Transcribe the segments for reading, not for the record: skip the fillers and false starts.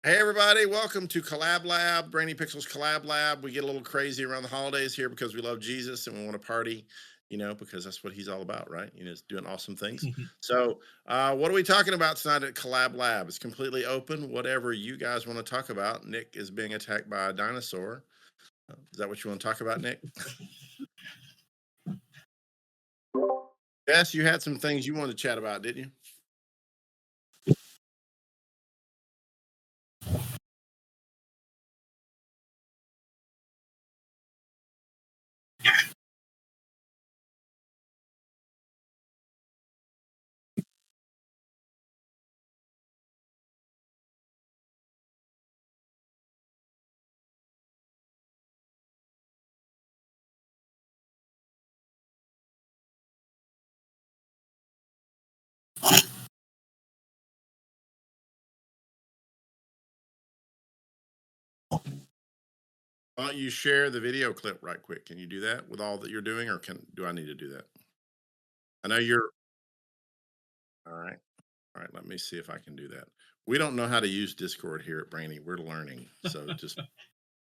Hey everybody, welcome to Collab Lab, Brainy Pixels Collab Lab. We get a little crazy around the holidays here because we love Jesus and we want to party, because that's what he's all about, right? He's doing awesome things. So, what are we talking about tonight at Collab Lab? It's completely open, whatever you guys want to talk about. Nick is being attacked by a dinosaur. Is that what you want to talk about, Nick? Yes, you had some things you wanted to chat about, didn't you? Why don't you share the video clip right quick? Can you do that with all that you're doing, or do I need to do that? I know you're all right. All right, let me see if I can do that. We don't know how to use Discord here at Brainy. We're learning, so just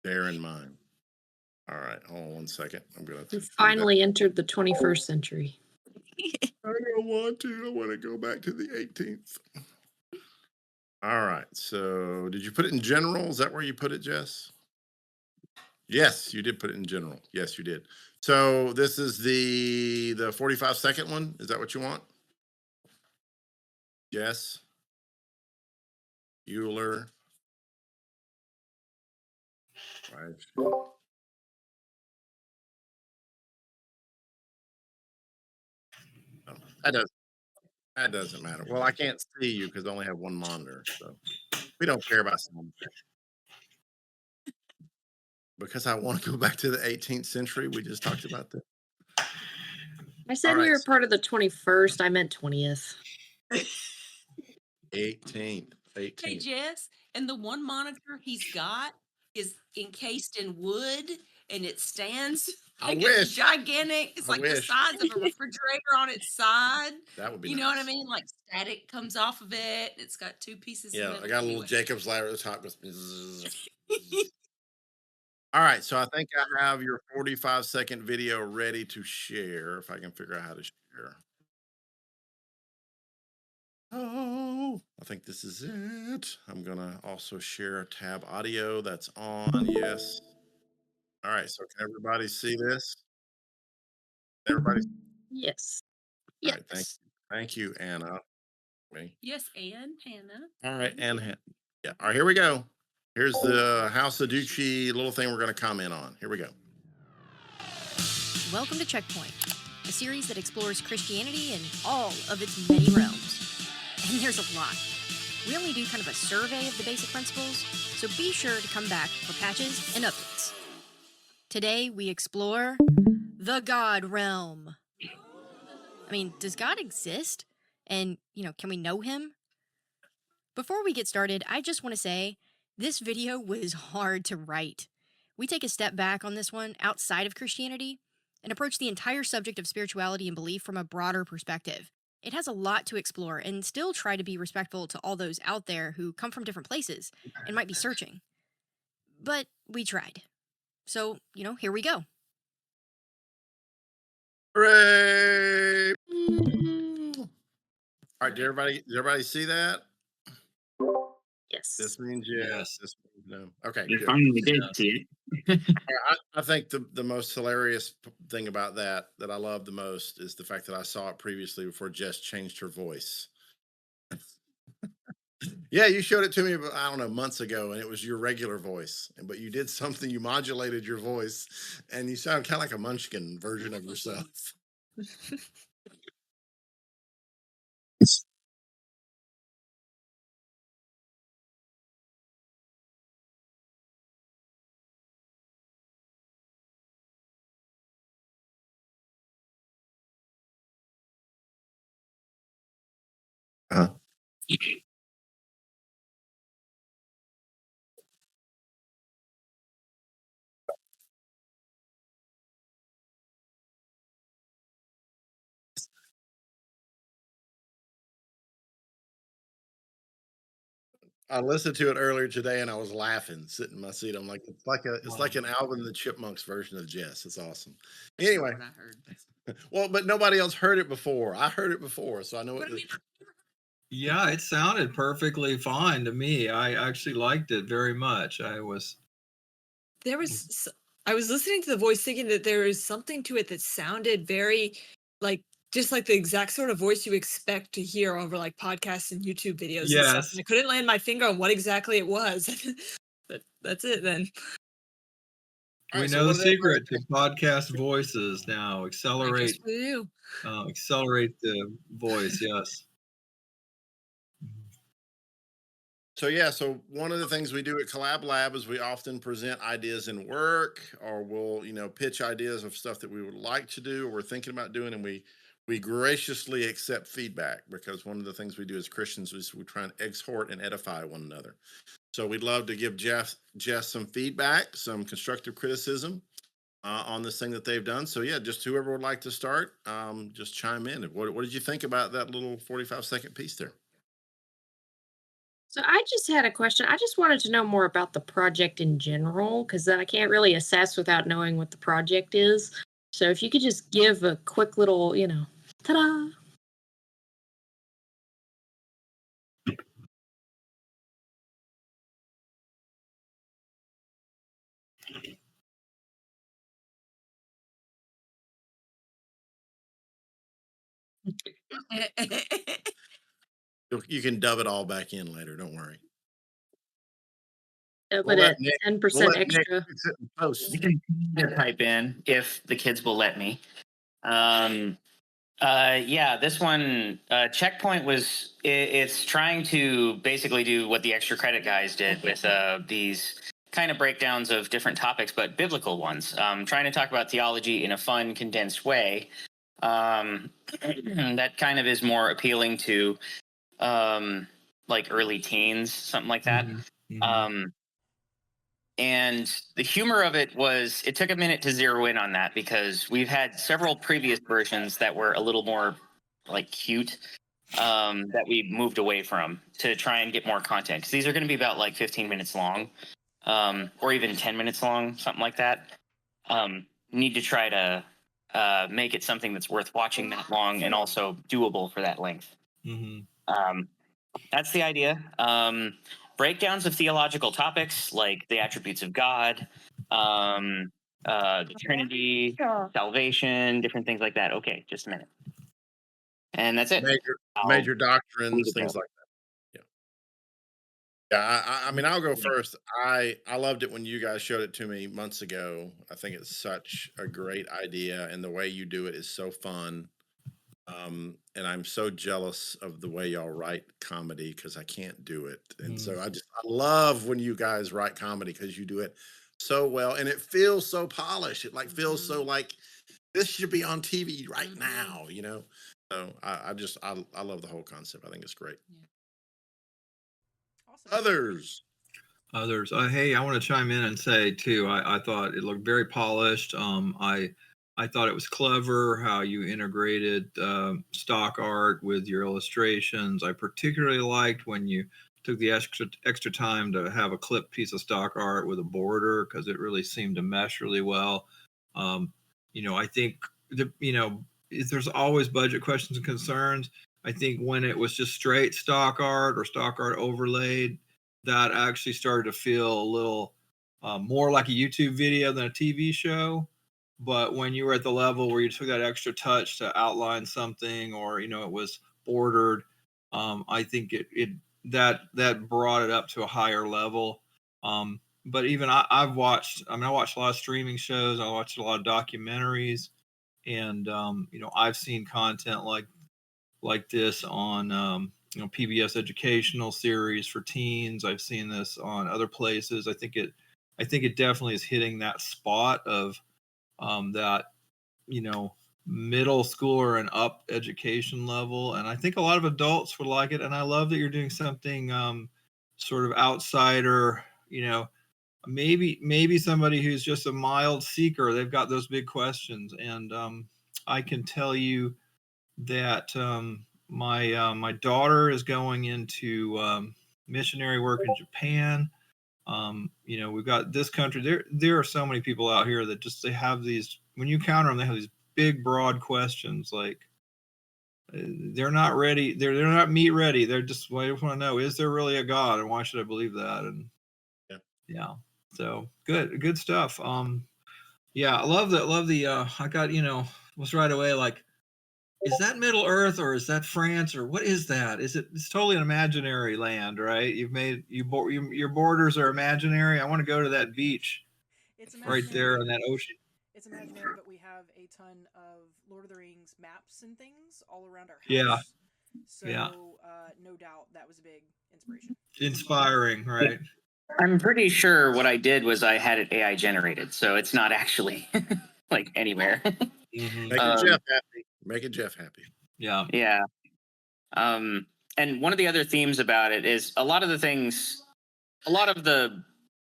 bear in mind. All right, hold on one second. I'm gonna We do that. finally entered the 21st century. I don't want to. I want to go back to the 18th. All right. So, did you put it in general? Is that where you put it, Jess? Yes, you did put it in general. Yes, you did. So this is the 45-second one. Is that what you want? Yes. Euler. Right. Oh, that doesn't matter. Well, I can't see you because I only have one monitor, so we don't care about sound effects. Because I want to go back to the 18th century. We just talked about that. I All said we right, were part of the 21st. I meant 20th. 18th, Hey, 18th. Jess, and the one monitor he's got is encased in wood and it stands I like it's wish. gigantic. It's I like the wish size of a refrigerator on its side. that would be You know what I nice. mean? Like static comes off of it. It's got two pieces of Yeah, I metal. got a little Anyway. Jacob's ladder at the top. Goes bzzz. All right, so I think I have your 45-second video ready to share. If I can figure out how to share. Oh, I think this is it. I'm gonna also share a tab audio that's on. Yes. All right. So can everybody see this? Everybody. Yes. All right. Thank Yes. you. Thank you, Anna. Me. Yes, and Hannah. All right. And yeah. All right. Here we go. Here's the House of Ducci little thing we're going to comment on. Here we go. Welcome to Checkpoint, a series that explores Christianity in all of its many realms. And there's a lot. We only do kind of a survey of the basic principles, so be sure to come back for patches and updates. Today, we explore the God realm. I mean, does God exist? And, can we know him? Before we get started, I just want to say this video was hard to write. We take a step back on this one outside of Christianity and approach the entire subject of spirituality and belief from a broader perspective. It has a lot to explore and still try to be respectful to all those out there who come from different places and might be searching. But we tried. So, here we go. Hooray! All right. Did everybody see that? Yes. This means yes. Yes. This means no. Okay. You Good. finally did see it. I think the most hilarious thing about that I love the most is the fact that I saw it previously before Jess changed her voice. Yeah, you showed it to me, I don't know, months ago, and it was your regular voice. But you did something, you modulated your voice, and you sound kind of like a munchkin version of yourself. Uh-huh. I listened to it earlier today and I was laughing, sitting in my seat. I'm like, it's Wow. like an Alvin and the Chipmunks version of Jess. It's awesome. That's not Anyway, what I heard. well, but nobody else heard it before. I heard it before, so I know But I it. mean, Yeah, it sounded perfectly fine to me. I actually liked it very much. There was I was listening to the voice thinking that there is something to it that sounded very like just like the exact sort of voice you expect to hear over like podcasts and YouTube videos and stuff. Yes. And I couldn't land my finger on what exactly it was. But that's it then. All We right, so know what the did everybody secret to podcast voices now. I guess we do. Accelerate the voice. Yes. So yeah, so one of the things we do at Collab Lab is we often present ideas in work, or we'll pitch ideas of stuff that we would like to do or we're thinking about doing, and we graciously accept feedback because one of the things we do as Christians is we try and exhort and edify one another. So we'd love to give Jess some feedback, some constructive criticism on this thing that they've done. So yeah, just whoever would like to start, just chime in. What did you think about that little 45-second piece there? So I just had a question. I just wanted to know more about the project in general, because then I can't really assess without knowing what the project is. So if you could just give a quick little, ta-da. You can dub it all back in later. Don't worry. We'll But let at Nick. We'll 10% let Nick extra. fix it in post. You can type in if the kids will let me. Yeah, this one, Checkpoint it's trying to basically do what the extra credit guys did with these kind of breakdowns of different topics, but biblical ones. Trying to talk about theology in a fun, condensed way. That kind of is more appealing to like early teens, something like that. And the humor of it took a minute to zero in on that because we've had several previous versions that were a little more like cute that we moved away from to try and get more content. Because these are going to be about like 15 minutes long or even 10 minutes long, something like that. Need to try to make it something that's worth watching that long and also doable for that length. That's the idea. Breakdowns of theological topics like the attributes of God, the Trinity, salvation, different things like that. Okay, just a minute. And that's it. Major leave doctrines, it things there. like that. Yeah. Yeah, I mean, I'll go first. I loved it when you guys showed it to me months ago. I think it's such a great idea, and the way you do it is so fun. And I'm so jealous of the way y'all write comedy because I can't do it. And so I love when you guys write comedy because you do it so well and it feels so polished. It like feels so like this should be on TV right now. So I love the whole concept. I think it's great. Awesome. Others. Hey, I want to chime in and say too. I thought it looked very polished. I thought it was clever how you integrated stock art with your illustrations. I particularly liked when you took the extra time to have a clipped piece of stock art with a border because it really seemed to mesh really well. I think there's always budget questions and concerns. I think when it was just straight stock art or stock art overlaid, that actually started to feel a little more like a YouTube video than a TV show. But when you were at the level where you took that extra touch to outline something, or it was bordered, I think that brought it up to a higher level. But even I watched a lot of streaming shows. I watched a lot of documentaries, and I've seen content like this on PBS educational series for teens. I've seen this on other places. I think it definitely is hitting that spot of that middle schooler and up education level, and I think a lot of adults would like it. And I love that you're doing something sort of outsider. Maybe somebody who's just a mild seeker. They've got those big questions, and I can tell you that my daughter is going into missionary work in Japan. We've got this country. There are so many people out here that just, they have these, when you counter them, they have these big, broad questions. Like, they're not ready. They're not meat ready. They're just, well, I just want to know, is there really a God, and why should I believe that? And yeah. So good stuff. Yeah, I love that. I got, was right away like, is that Middle Earth or is that France or what is that? It's totally an imaginary land, right? Your borders are imaginary. I want to go to that beach It's right there imaginary. on that ocean. It's imaginary, but we have a ton of Lord of the Rings maps and things all around our house. Yeah. So, Yeah. No doubt that was a big inspiration. Inspiring, right? I'm pretty sure what I did was I had it AI generated, so it's not actually like anywhere. Mhm. Making Jeff happy. Making Jeff happy. Yeah. Yeah. And one of the other themes about it is a lot of the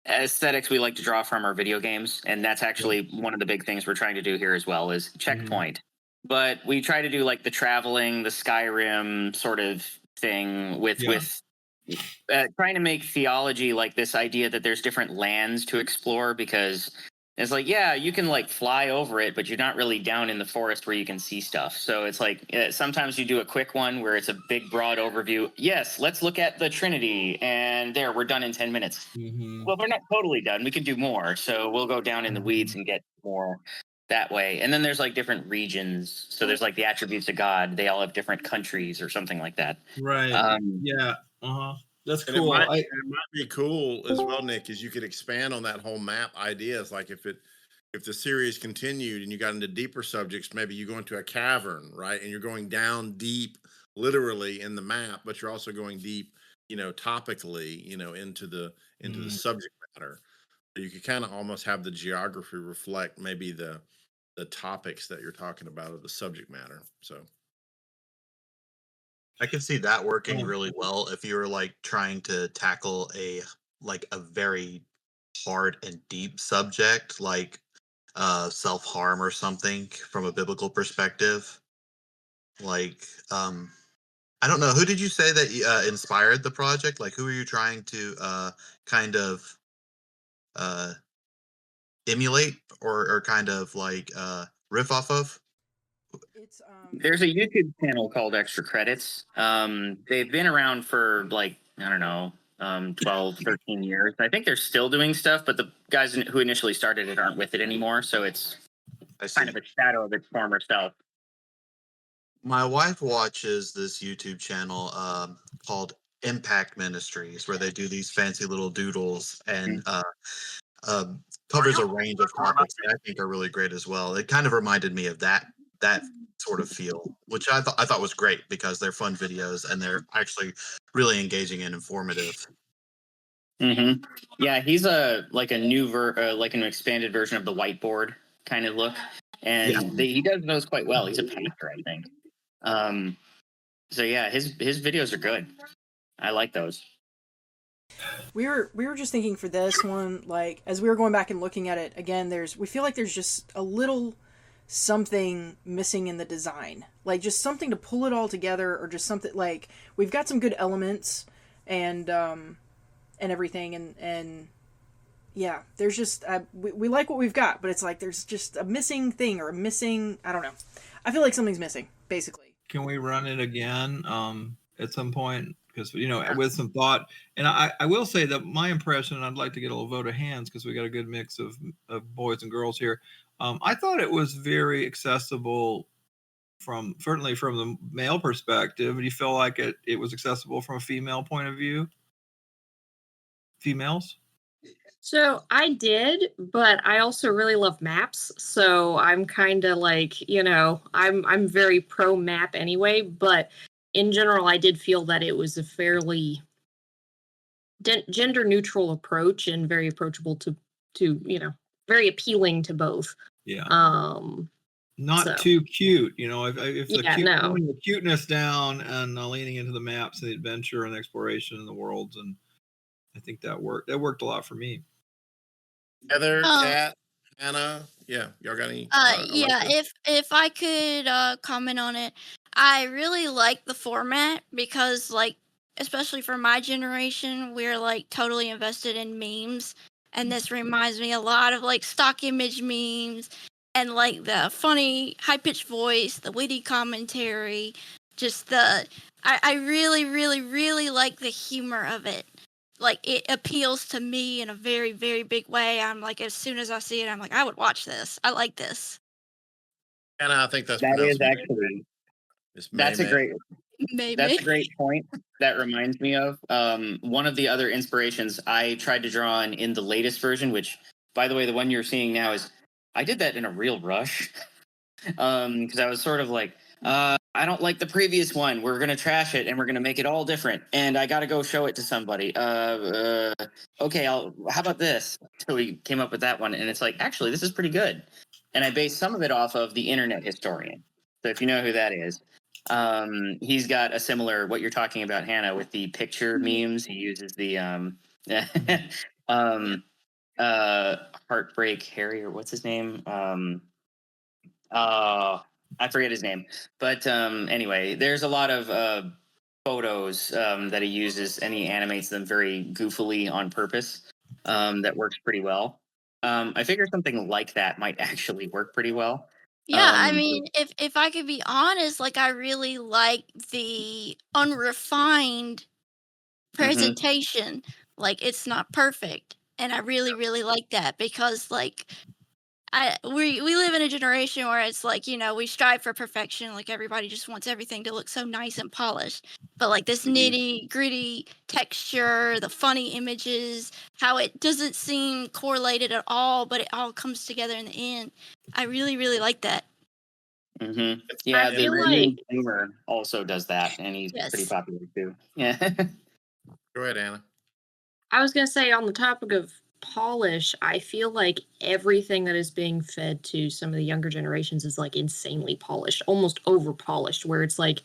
aesthetics we like to draw from our video games, and that's actually one of the big things we're trying to do here as well is Checkpoint. But we try to do like the traveling, the Skyrim sort of thing with trying to make theology like this idea that there's different lands to explore, because it's like, yeah, you can like fly over it, but you're not really down in the forest where you can see stuff. So it's like sometimes you do a quick one where it's a big, broad overview. Yes, let's look at the Trinity, and there, we're done in 10 minutes. Well, we're not totally done. We can do more. So we'll go down in the weeds and get more that way. And then there's like different regions. So there's like the attributes of God. They all have different countries or something like that. Right. Yeah. That's And cool. it might be cool as well, Nick, is you could expand on that whole map idea. It's like if the series continued and you got into deeper subjects, maybe you go into a cavern, right? And you're going down deep, literally in the map, but you're also going deep, topically, into the subject matter. You could kind of almost have the geography reflect maybe the topics that you're talking about or the subject matter. So I can see that working really well if you were like trying to tackle a very hard and deep subject like self-harm or something from a biblical perspective. Like I don't know, who did you say that inspired the project? Like, who are you trying to kind of emulate or kind of like riff off of? It's There's a YouTube channel called Extra Credits. They've been around for like, I don't know, 12, 13 years. I think they're still doing stuff, but the guys who initially started it aren't with it anymore. So it's kind of a shadow of its former self. My wife watches this YouTube channel called Impact Ministries, where they do these fancy little doodles and covers a range of topics that I think are really great as well. It kind of reminded me of that sort of feel, which I thought was great because they're fun videos and they're actually really engaging and informative. Yeah, he's like a new like an expanded version of the whiteboard kind of look, and he does those quite well. He's a painter, I think. So yeah, his videos are good. I like those. We were just thinking for this one, like as we were going back and looking at it again, we feel like there's just a little something missing in the design, like just something to pull it all together, or just something like we've got some good elements and everything, and yeah, there's just we like what we've got, but it's like there's just a missing thing or a missing, I don't know. I feel like something's missing, basically. Can we run it again at some point? Because with some thought, and I will say that my impression, I'd like to get a little vote of hands because we got a good mix of boys and girls here. I thought it was very accessible certainly from the male perspective. Do you feel like it was accessible from a female point of view? Females? So I did, but I also really love maps. So I'm kind of like, I'm very pro map anyway. But in general, I did feel that it was a fairly gender neutral approach and very approachable to very appealing to both. Yeah. Not too cute, if the the cuteness down and leaning into the maps and the adventure and the exploration in the worlds, and I think that worked. That worked a lot for me. Heather, Kat, Hannah, yeah, y'all got any? If I could comment on it, I really like the format because like especially for my generation, we're like totally invested in memes. And this reminds me a lot of like stock image memes and like the funny high pitched voice, the witty commentary, just I really, really, really like the humor of it. Like it appeals to me in a very, very big way. I'm like, as soon as I see it, I'm like, I would watch this. I like this. And I think that's That is pronounced May. actually It's that's a May. great that's a Maybe. great point. That reminds me of one of the other inspirations I tried to draw on in the latest version, which, by the way, the one you're seeing now is I did that in a real rush. Because I was sort of like, I don't like the previous one. We're gonna trash it and we're gonna make it all different. And I got to go show it to somebody. Okay, how about this? So we came up with that one, and it's like, actually, this is pretty good. And I based some of it off of the Internet Historian. So if you know who that is, he's got a similar what you're talking about, Hannah, with the picture memes. He uses the um, Heartbreak Harry, or what's his name? I forget his name, but anyway, there's a lot of photos that he uses, and he animates them very goofily on purpose. That works pretty well. I figure something like that might actually work pretty well. Yeah, I mean, if I could be honest, like I really like the unrefined presentation. Like it's not perfect. And I really, really like that because like we live in a generation where it's like, you know, we strive for perfection, like everybody just wants everything to look so nice and polished. But like this nitty gritty texture, the funny images, how it doesn't seem correlated at all, but it all comes together in the end. I really, really like that. Yeah, I the feel Marine like Gamer also does that, and he's pretty Yes. popular too. Yeah. Go ahead, Anna. I was gonna say on the topic of polish, I feel like everything that is being fed to some of the younger generations is like insanely polished, almost over polished, where it's like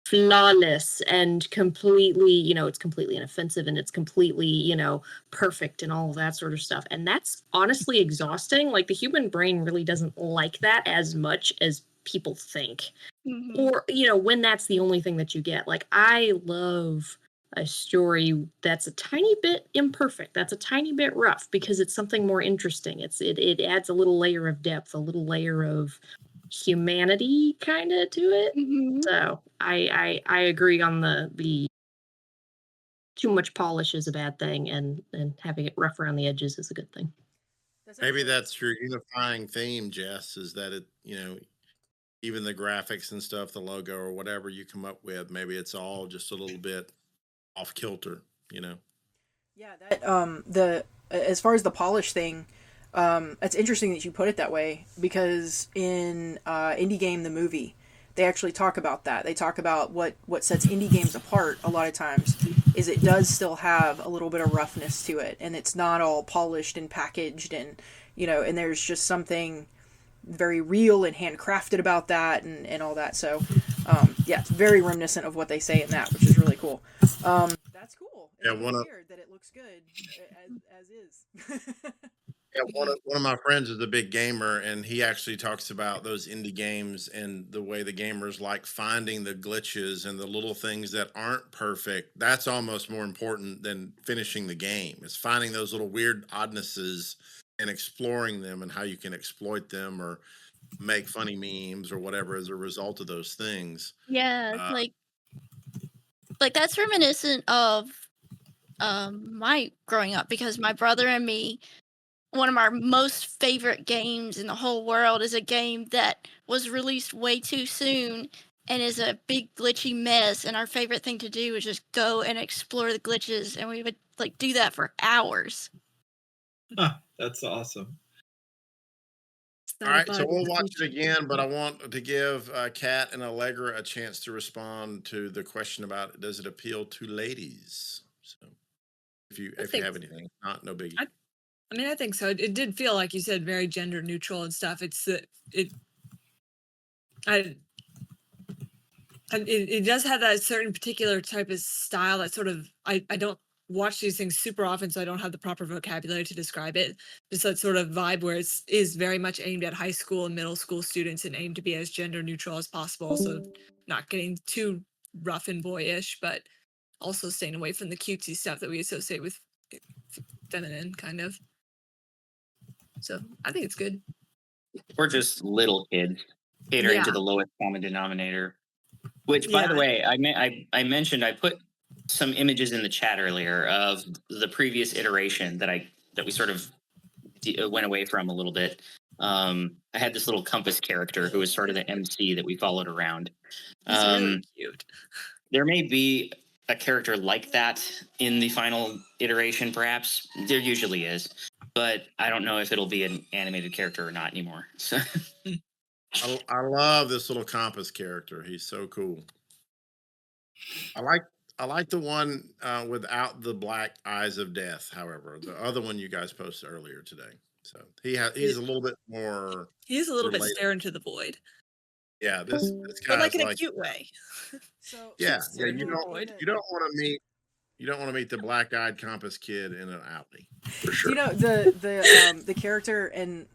flawless and completely, you know, it's completely inoffensive and it's completely, you know, perfect and all of that sort of stuff. And that's honestly exhausting. Like the human brain really doesn't like that as much as people think. Or, you know, when that's the only thing that you get. Like I love a story that's a tiny bit imperfect, that's a tiny bit rough because it's something more interesting. It adds a little layer of depth, a little layer of humanity kind of to it. So I agree on the too much polish is a bad thing, and having it rough around the edges is a good thing. Maybe that's your unifying theme, Jess, is that it, you know, even the graphics and stuff, the logo or whatever you come up with, maybe it's all just a little bit off kilter, you know. Yeah, that the as far as the polish thing, it's interesting that you put it that way because in Indie Game the movie, they actually talk about that. They talk about what sets indie games apart a lot of times is it does still have a little bit of roughness to it, and it's not all polished and packaged, and you know, and there's just something very real and handcrafted about that, and all that. So yeah, it's very reminiscent of what they say in that, which is really cool. That's cool. It's Yeah, really weird that it looks good as is. yeah, one of my friends is a big gamer, and he actually talks about those indie games and the way the gamers like finding the glitches and the little things that aren't perfect. That's almost more important than finishing the game. It's finding those little weird oddnesses and exploring them and how you can exploit them or make funny memes or whatever as a result of those things. Yeah, Uh, like that's reminiscent of my growing up because my brother and me, one of our most favorite games in the whole world is a game that was released way too soon and is a big glitchy mess, and our favorite thing to do is just go and explore the glitches, and we would like do that for hours. That's awesome. all right, so we'll watch it again, but I want to give Kat and Allegra a chance to respond to the question about does it appeal to ladies? So if you have anything, not no biggie. I mean, I think so. It did feel like you said very gender neutral and stuff. It does have that certain particular type of style that sort of I don't watch these things super often, so I don't have the proper vocabulary to describe it. Just that sort of vibe where it is very much aimed at high school and middle school students and aimed to be as gender neutral as possible. So not getting too rough and boyish, but also staying away from the cutesy stuff that we associate with feminine, kind of. So I think it's good. We're just little kids catering Yeah. to the lowest common denominator. Which, by the Yeah. way, I mentioned I put some images in the chat earlier of the previous iteration that we sort of went away from a little bit. I had this little compass character who was sort of the MC that we followed around. He's really cute. There may be a character like that in the final iteration, perhaps. There usually is, but I don't know if it'll be an animated character or not anymore. So I love this little compass character. He's so cool. I like the one without the black eyes of death. However, the other one you guys posted earlier today. So he's a little bit more. He's a little bit relatable. staring into the void. Yeah, this But guy's like in a like cute way. So yeah. staring You into the don't void. want to meet the black-eyed compass kid in an alley for sure. You know the character, and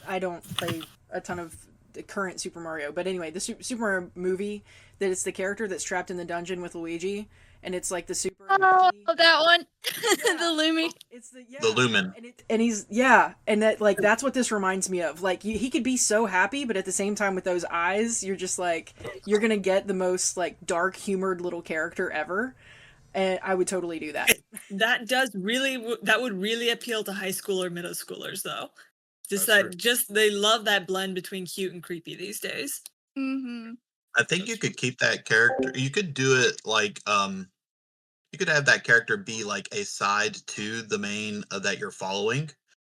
I don't play a ton of the current Super Mario, but anyway, the Super Mario movie, that it's the character that's trapped in the dungeon with Luigi, and it's like the super. Oh, nerdy- that one. Yeah. The Lumi. It's the Lumen. and he's and that like that's what this reminds me of. Like he could be so happy, but at the same time with those eyes, you're just like you're gonna get the most like dark humored little character ever, and I would totally do that. That would really appeal to high school or middle schoolers, though. Just That's that, just they love that blend between cute and creepy these days. Mm-hmm. I think you could keep that character. You could do it like you could have that character be like a side to the main that you're following,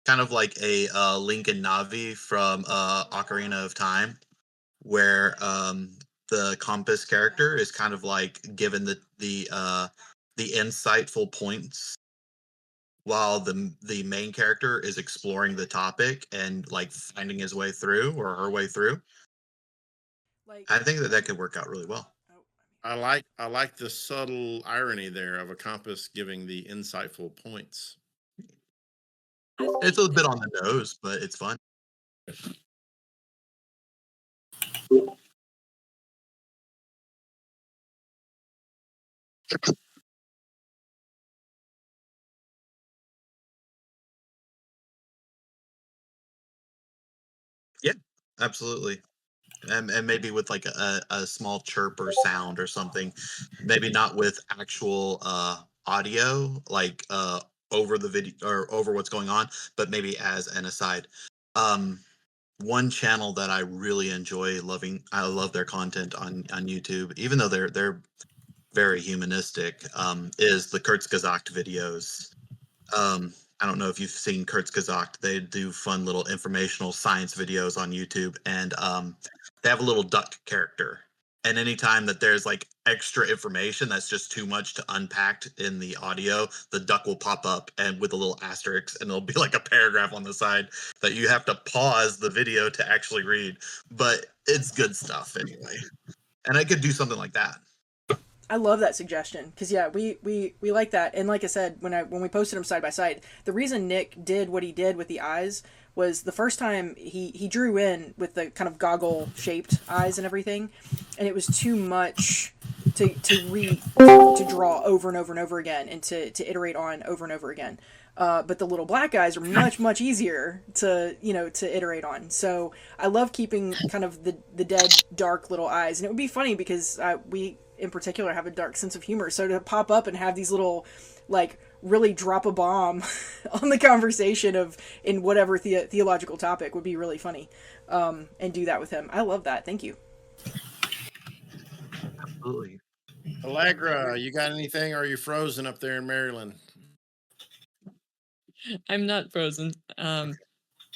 kind of like a Link and Navi from Ocarina of Time, where the compass character is kind of like given the insightful points, while the main character is exploring the topic and like finding his way through or her way through. Like I think that could work out really well. I like the subtle irony there of a compass giving the insightful points. It's a bit on the nose, but it's fun. Yeah, absolutely. And maybe with like a small chirp or sound or something, maybe not with actual audio, like over the video or over what's going on, but maybe as an aside. One channel that I really enjoy I love their content on YouTube, even though they're very humanistic, is the Kurzgesagt videos. I don't know if you've seen Kurzgesagt. They do fun little informational science videos on YouTube, and they have a little duck character. And anytime that there's like extra information that's just too much to unpack in the audio, the duck will pop up and with a little asterisk, and there'll be like a paragraph on the side that you have to pause the video to actually read. But it's good stuff anyway. And I could do something like that. I love that suggestion because we like that, and like I said when we posted them side by side, the reason Nick did what he did with the eyes was the first time he drew in with the kind of goggle shaped eyes and everything, and it was too much to draw over and over and over again and to iterate on over and over again. But the little black eyes are much easier to iterate on. So I love keeping kind of the dead dark little eyes, and it would be funny because we in particular have a dark sense of humor. So to pop up and have these little like really drop a bomb on the conversation in whatever theological topic would be really funny, and do that with him. I love that. Thank you. Absolutely. Allegra, you got anything? Or are you frozen up there in Maryland? I'm not frozen. All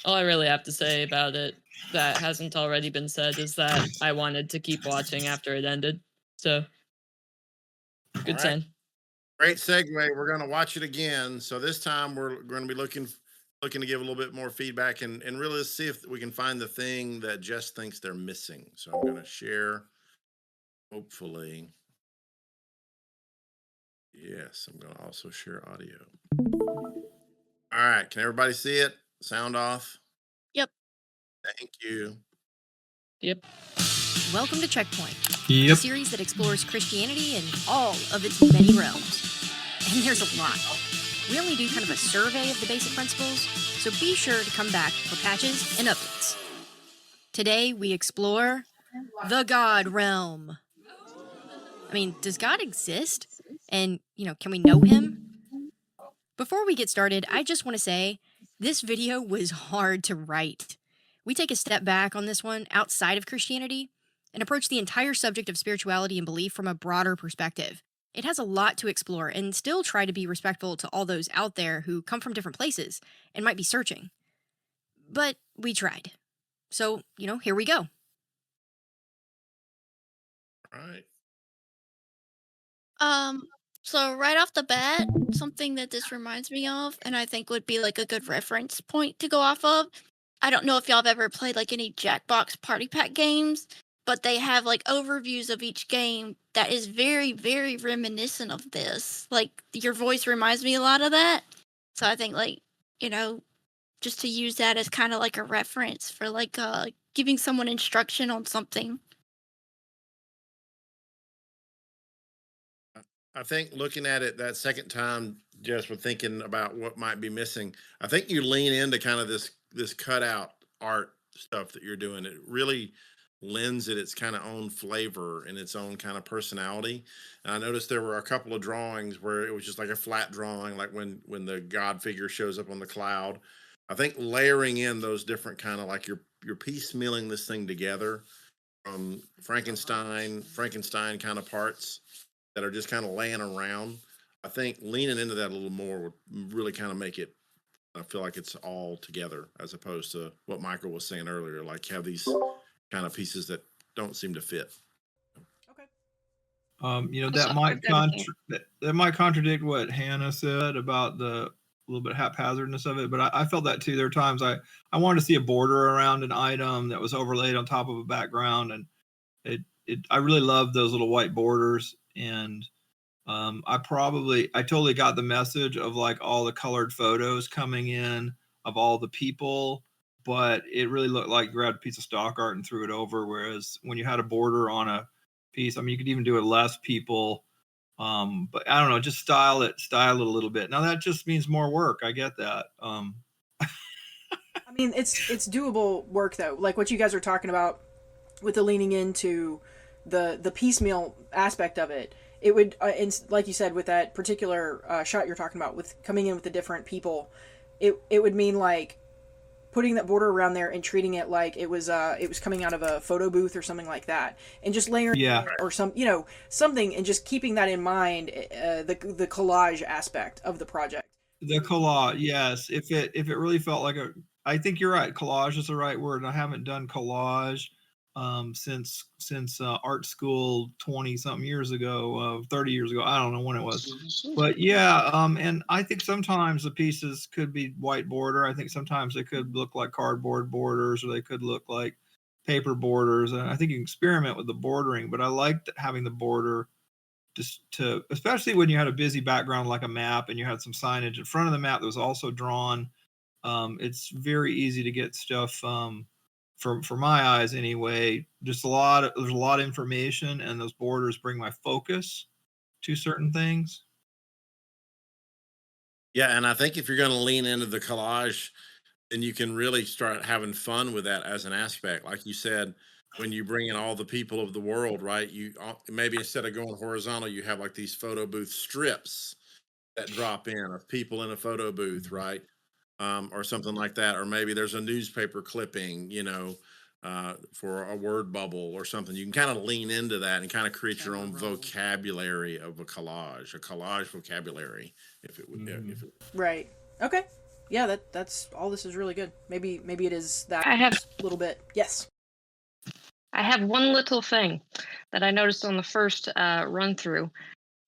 I really have to say about it that hasn't already been said is that I wanted to keep watching after it ended. So, good sign. Great segue. We're going to watch it again. So this time we're going to be looking to give a little bit more feedback and really see if we can find the thing that Jess thinks they're missing. So I'm going to share, hopefully. Yes, I'm going to also share audio. All right. Can everybody see it? Sound off? Yep. Thank you. Yep. Welcome to Checkpoint, a Yep. series that explores Christianity in all of its many realms. And there's a lot. We only do kind of a survey of the basic principles, so be sure to come back for patches and updates. Today we explore the God realm. I mean, does God exist? And, can we know him? Before we get started, I just want to say this video was hard to write. We take a step back on this one outside of Christianity and approach the entire subject of spirituality and belief from a broader perspective. It has a lot to explore and still try to be respectful to all those out there who come from different places and might be searching. But we tried. So, here we go. All right. So right off the bat, something that this reminds me of, and I think would be like a good reference point to go off of. I don't know if y'all have ever played like any Jackbox Party Pack games, but they have like overviews of each game that is very, very reminiscent of this. Like your voice reminds me a lot of that. So I think just to use that as kind of like a reference for like giving someone instruction on something. I think looking at it that second time, just with thinking about what might be missing, I think you lean into kind of this cutout art stuff that you're doing. It really lends it its kind of own flavor and its own kind of personality. And I noticed there were a couple of drawings where it was just like a flat drawing, like when the God figure shows up on the cloud. I think layering in those different kind of like you're piecemealing this thing together from Frankenstein kind of parts that are just kind of laying around. I think leaning into that a little more would really kind of make it. I feel like it's all together as opposed to what Michael was saying earlier. Like have these kind of pieces that don't seem to fit. Okay. That might contradict what Hannah said about the little bit haphazardness of it, but I felt that too. There are times I wanted to see a border around an item that was overlaid on top of a background, and I really love those little white borders. And I totally got the message of like all the colored photos coming in of all the people, but it really looked like you grabbed a piece of stock art and threw it over. Whereas when you had a border on a piece, I mean, you could even do it less people. But I don't know, just style it a little bit. Now that just means more work. I get that. I mean, it's doable work though. Like what you guys are talking about with the leaning into the piecemeal aspect of it. It would, and like you said, with that particular shot you're talking about, with coming in with the different people, it would mean like putting that border around there and treating it like it was coming out of a photo booth or something like that, and just layering Yeah. or something, and just keeping that in mind, the collage aspect of the project. The collage, yes. If it really felt like I think you're right. Collage is the right word. I haven't done collage since art school 20 something years ago, 30 years ago. I don't know when it was, but yeah. And I think sometimes the pieces could be white border. I think sometimes they could look like cardboard borders, or they could look like paper borders. And I think you can experiment with the bordering, but I liked having the border just to, especially when you had a busy background like a map and you had some signage in front of the map that was also drawn. It's very easy to get stuff for my eyes anyway. Just there's a lot of information, and those borders bring my focus to certain things. Yeah, and I think if you're going to lean into the collage, then you can really start having fun with that as an aspect. Like you said, when you bring in all the people of the world, right? You maybe instead of going horizontal, you have like these photo booth strips that drop in of people in a photo booth, right? Or something like that. Or maybe there's a newspaper clipping, for a word bubble or something. You can kind of lean into that and kind of create your own vocabulary of a collage vocabulary, if it would. If it, Right. Okay. Yeah, that's all. This is really good. Maybe it is that I have little bit. Yes. I have one little thing that I noticed on the first run through.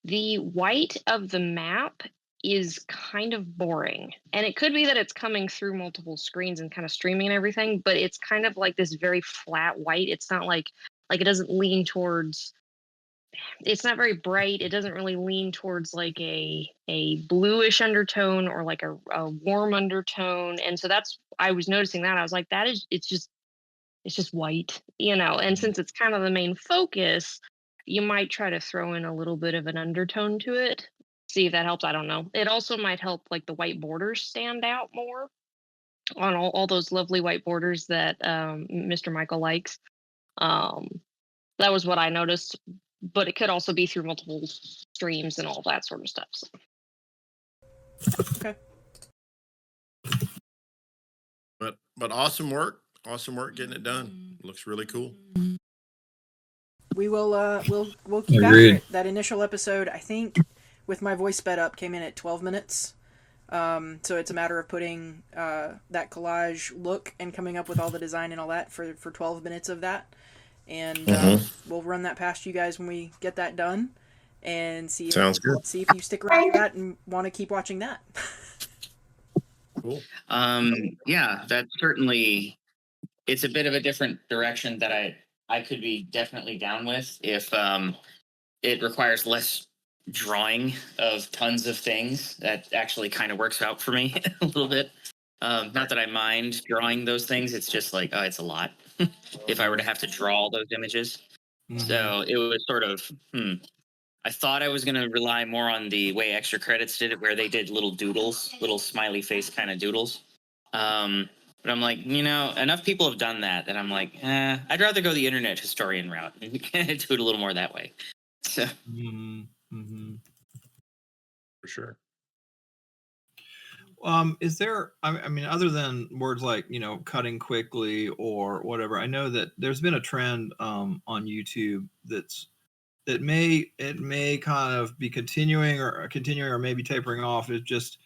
The white of the map is kind of boring. And it could be that it's coming through multiple screens and kind of streaming and everything, but it's kind of like this very flat white. It's not like it doesn't lean towards, it's not very bright. It doesn't really lean towards like a bluish undertone or like a warm undertone. And so I was noticing that. I was like, it's just it's just white, and since it's kind of the main focus, you might try to throw in a little bit of an undertone to it. See if that helps. I don't know. It also might help like the white borders stand out more on all those lovely white borders that Mr. Michael likes. Um, that was what I noticed, but it could also be through multiple streams and all that sort of stuff. So. Okay. But awesome work getting it done. Looks really cool. We will we'll keep after Agreed. it. That initial episode, I think, with my voice sped up, came in at 12 minutes. So it's a matter of putting that collage look and coming up with all the design and all that for 12 minutes of that. And we'll run that past you guys when we get that done, and see Sounds good. See if you stick around for that and want to keep watching that. Cool. Yeah, that's certainly, it's a bit of a different direction that I could be definitely down with if it requires less drawing of tons of things. That actually kind of works out for me a little bit. Not that I mind drawing those things. It's just like, oh, it's a lot if I were to have to draw all those images. So it was sort of, I thought I was going to rely more on the way Extra Credits did it, where they did little doodles, little smiley face kind of doodles. But I'm like, enough people have done that I'm like, I'd rather go the internet historian route and do it a little more that way. So. For sure. Is there, I mean, other than words like, cutting quickly or whatever, I know that there's been a trend on YouTube that may kind of be continuing or maybe tapering off. It's just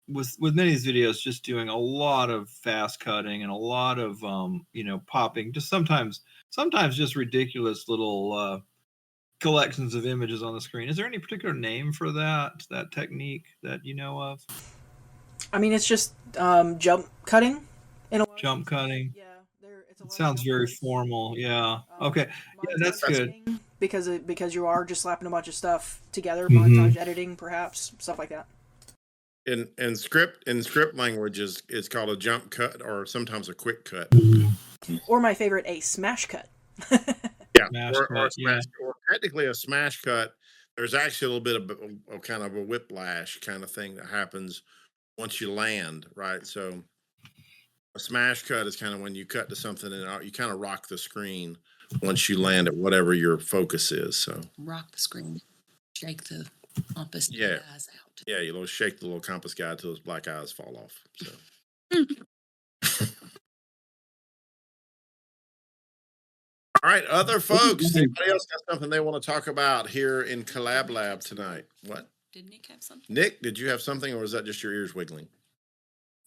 with many of these videos, just doing a lot of fast cutting and a lot of popping, just sometimes just ridiculous little collections of images on the screen. Is there any particular name for that technique that you know of? I mean, it's just jump cutting. Jump cutting. Yeah, it sounds very formal. Yeah. Okay. Yeah, that's good. Because you are just slapping a bunch of stuff together, montage editing, perhaps stuff like that. In script language it's called a jump cut, or sometimes a quick cut. Or my favorite, a smash cut. Yeah, or technically a smash cut. There's actually a little bit of kind of a whiplash kind of thing that happens once you land, right? So a smash cut is kind of when you cut to something and you kind of rock the screen once you land at whatever your focus is. So rock the screen, shake the compass eyes out. Yeah, you shake the little compass guy till his black eyes fall off. So. All right, other folks. Anybody else got something they want to talk about here in Collab Lab tonight? What? Did Nick have something? Nick, did you have something, or was that just your ears wiggling?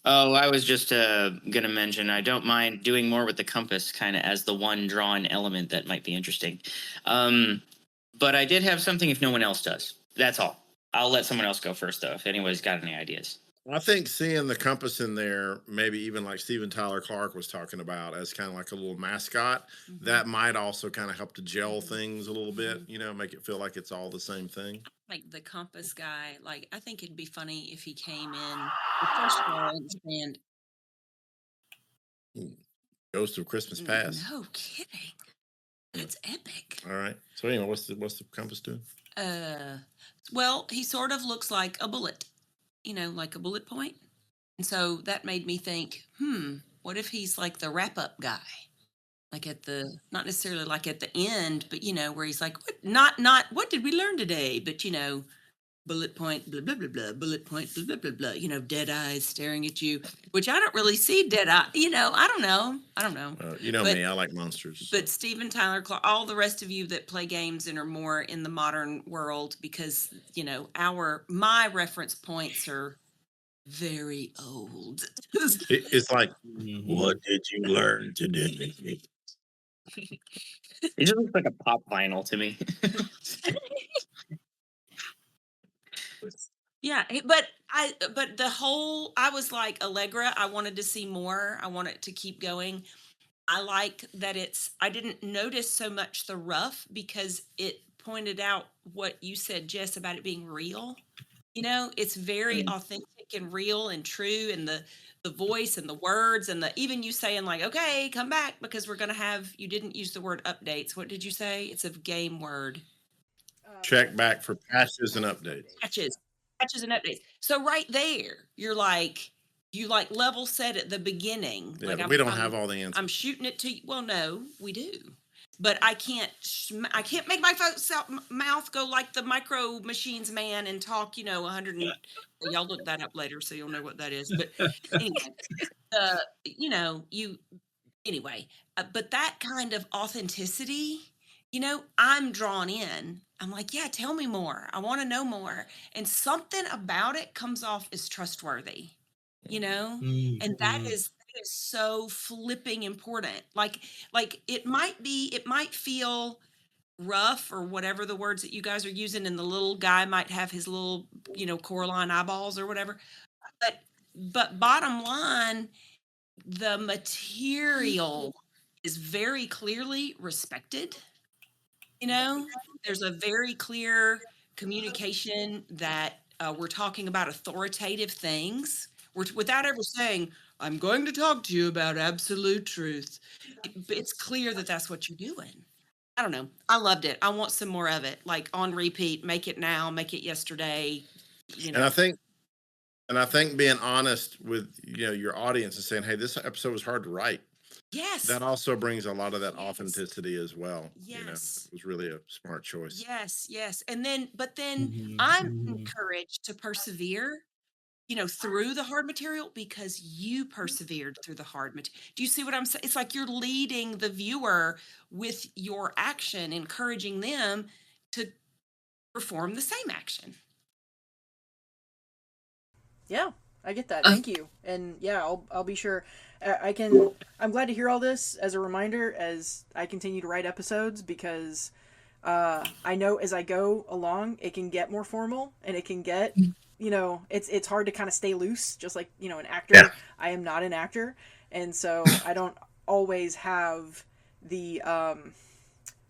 Oh, I was just going to mention, I don't mind doing more with the compass kind of as the one drawn element that might be interesting. But I did have something if no one else does. That's all. I'll let someone else go first, though, if anybody's got any ideas. I think seeing the compass in there, maybe even like Steven Tyler Clark was talking about, as kind of like a little mascot, that might also kind of help to gel things a little bit, make it feel like it's all the same thing. Like the compass guy, I think it'd be funny if he came in. First of all, and Ghost of Christmas Past. No kidding. It's epic. All right. So anyway, what's the compass doing? Well, he sort of looks like a bullet. Like a bullet point. And so that made me think, what if he's like the wrap-up guy? Like not necessarily like at the end, but where he's like, what did we learn today? But bullet point, blah, blah, blah, blah, bullet point, blah, blah, blah, blah, dead eyes staring at you, which I don't really see dead eye. I don't know. But, me, I like monsters. But Steven Tyler Clark, all the rest of you that play games and are more in the modern world, because, my reference points are very old. It's like, what did you learn today? It just looks like a pop vinyl to me. Yeah, but I was like Allegra. I wanted to see more. I want it to keep going. I like that I didn't notice so much the rough because it pointed out what you said, Jess, about it being real. It's very authentic and real and true, and the voice and the words and the even you saying like, okay, come back because we're gonna have you didn't use the word updates. What did you say? It's a game word. Check back for patches and updates. Patches and updates. So right there, you're like you like level set at the beginning. Yeah, Like we don't have all the I'm answers. shooting it to you. Well, no, we do. But I can't make my mouth go like the Micro Machines man and talk, 100 and y'all look that up later so you'll know what that is. But anyway, you anyway, but that kind of authenticity, I'm drawn in. I'm like, yeah, tell me more. I want to know more. And something about it comes off as trustworthy, and that is so flipping important. Like it might feel rough or whatever the words that you guys are using, and the little guy might have his little, Coraline eyeballs or whatever. But bottom line, the material is very clearly respected. There's a very clear communication that we're talking about authoritative things. Without ever saying, I'm going to talk to you about absolute truth. It's clear that that's what you're doing. I don't know. I loved it. I want some more of it, like on repeat. Make it now, make it yesterday. And I think being honest with your audience and saying, "Hey, this episode was hard to write." Yes. That also brings a lot of that Yes. authenticity as well. Yes. It was really a smart choice. Yes. And then I'm encouraged to persevere, through the hard material because you persevered through the hard material. Do you see what I'm saying? It's like you're leading the viewer with your action, encouraging them to perform the same action. Yeah, I get that. Thank you. And yeah, I'll be sure. I'm glad to hear all this as a reminder as I continue to write episodes because I know as I go along, it can get more formal and it can get, it's hard to kind of stay loose, just like, an actor. Yeah. I am not an actor. And so I don't always have the,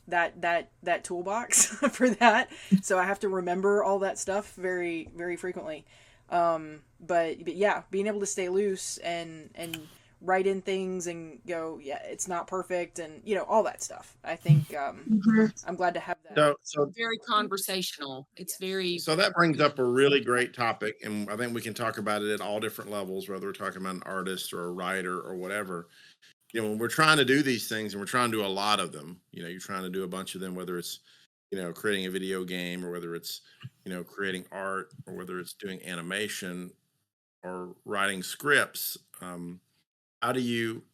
that toolbox for that. So I have to remember all that stuff very, very frequently. But yeah, being able to stay loose and write in things and go, yeah, it's not perfect, and all that stuff. I think I'm glad to have that. So very conversational. It's very. So that brings up a really great topic, and I think we can talk about it at all different levels, whether we're talking about an artist or a writer or whatever. When we're trying to do these things, and we're trying to do a lot of them, you're trying to do a bunch of them, whether it's creating a video game, or whether it's creating art, or whether it's doing animation or writing scripts. How do you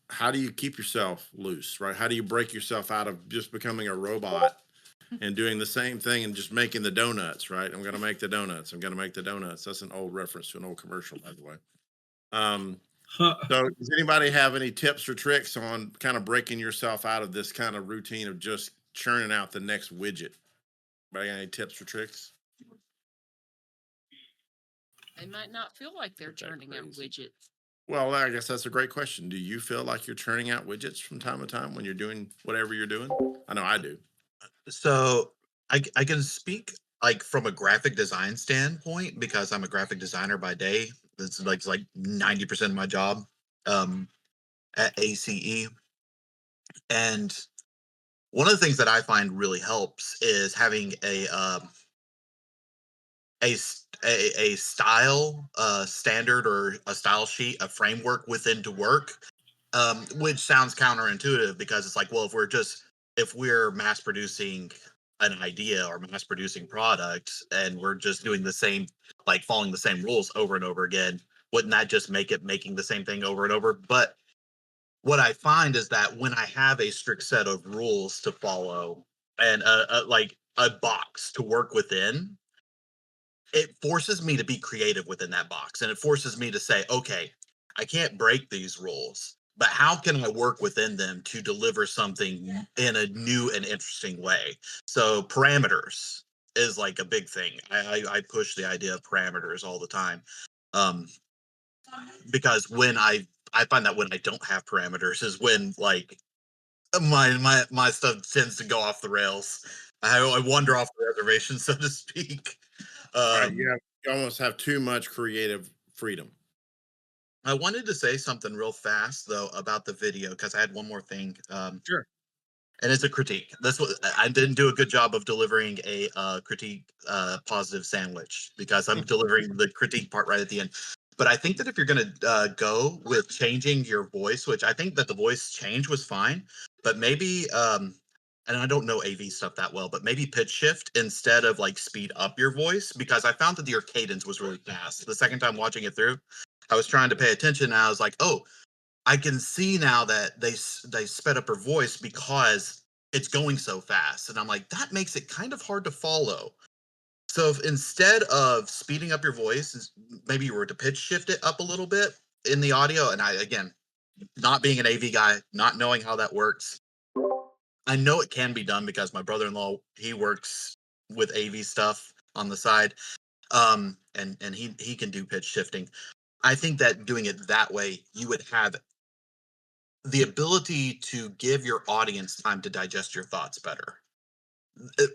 keep yourself loose, right? How do you break yourself out of just becoming a robot and doing the same thing and just making the donuts, right? I'm going to make the donuts. I'm going to make the donuts. That's an old reference to an old commercial, by the way. So does anybody have any tips or tricks on kind of breaking yourself out of this kind of routine of just churning out the next widget? Anybody got any tips or tricks? They might not feel like they're churning out widgets. Well, I guess that's a great question. Do you feel like you're churning out widgets from time to time when you're doing whatever you're doing? I know I do. So I can speak like from a graphic design standpoint because I'm a graphic designer by day. That's like 90% of my job at ACE. And one of the things that I find really helps is having a style standard or a style sheet, a framework within to work, which sounds counterintuitive because it's like, well, if we're mass producing an idea or mass producing product and we're just doing the same, like following the same rules over and over again, wouldn't that just make it making the same thing over and over? But what I find is that when I have a strict set of rules to follow and like a box to work within, it forces me to be creative within that box, and it forces me to say, okay, I can't break these rules, but how can I work within them to deliver something in a new and interesting way? So parameters is like a big thing. I push the idea of parameters all the time, because when I find that when I don't have parameters is when like my stuff tends to go off the rails. I wander off the reservation, so to speak. Right, you almost have too much creative freedom. I wanted to say something real fast though about the video because I had one more thing. Sure. And it's a critique. That's what I didn't do a good job of delivering a critique positive sandwich because I'm delivering the critique part right at the end. But I think that if you're going to go with changing your voice, which I think that the voice change was fine, but maybe and I don't know AV stuff that well, but maybe pitch shift instead of like speed up your voice because I found that your cadence was really fast. The second time watching it through, I was trying to pay attention and I was like, "Oh, I can see now that they sped up her voice because it's going so fast." And I'm like, that makes it kind of hard to follow. So if instead of speeding up your voice, maybe you were to pitch shift it up a little bit in the audio. And I, again, not being an AV guy, not knowing how that works, I know it can be done because my brother-in-law, he works with AV stuff on the side. And he can do pitch shifting. I think that doing it that way, you would have the ability to give your audience time to digest your thoughts better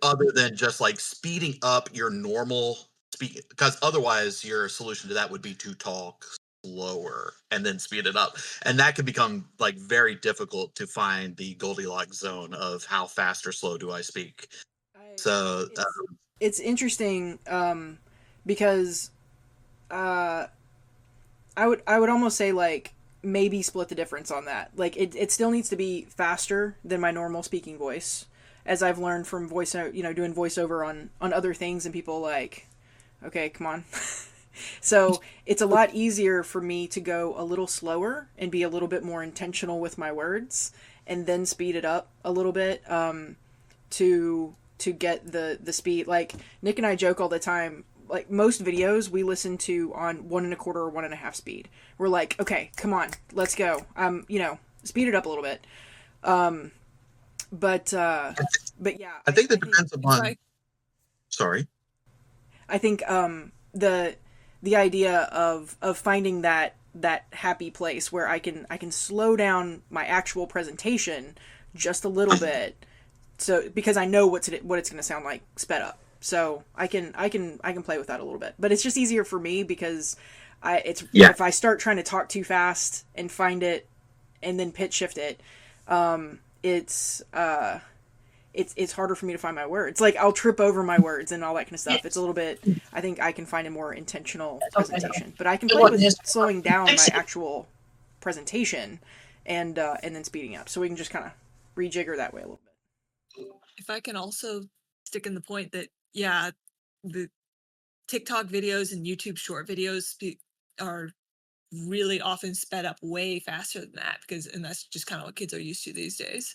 other than just like speeding up your normal speak because otherwise your solution to that would be to talk slower and then speed it up and that could become like very difficult to find the Goldilocks zone of how fast or slow do I speak. So It's interesting because uh, I would almost say like maybe split the difference on that. Like it still needs to be faster than my normal speaking voice, as I've learned from doing voiceover on other things, and people like, okay, come on. So it's a lot easier for me to go a little slower and be a little bit more intentional with my words, and then speed it up a little bit to get the speed. Like Nick and I joke all the time. Like most videos we listen to on 1.25 or 1.5 speed. We're like, okay, come on, let's go. Speed it up a little bit. But yeah, I think that depends upon. Sorry. I think the idea of finding that happy place where I can slow down my actual presentation just a little bit, so because I know what it's going to sound like sped up. So I can play with that a little bit, but it's just easier for me because if I start trying to talk too fast and find it and then pitch shift it, it's harder for me to find my words. Like I'll trip over my words and all that kind of stuff. It's a little bit. I think I can find a more intentional presentation, but I can play with slowing down my actual presentation and then speeding up, so we can just kind of rejigger that way a little bit. If I can also stick in the point that the TikTok videos and YouTube short videos are really often sped up way faster than that and that's just kind of what kids are used to these days.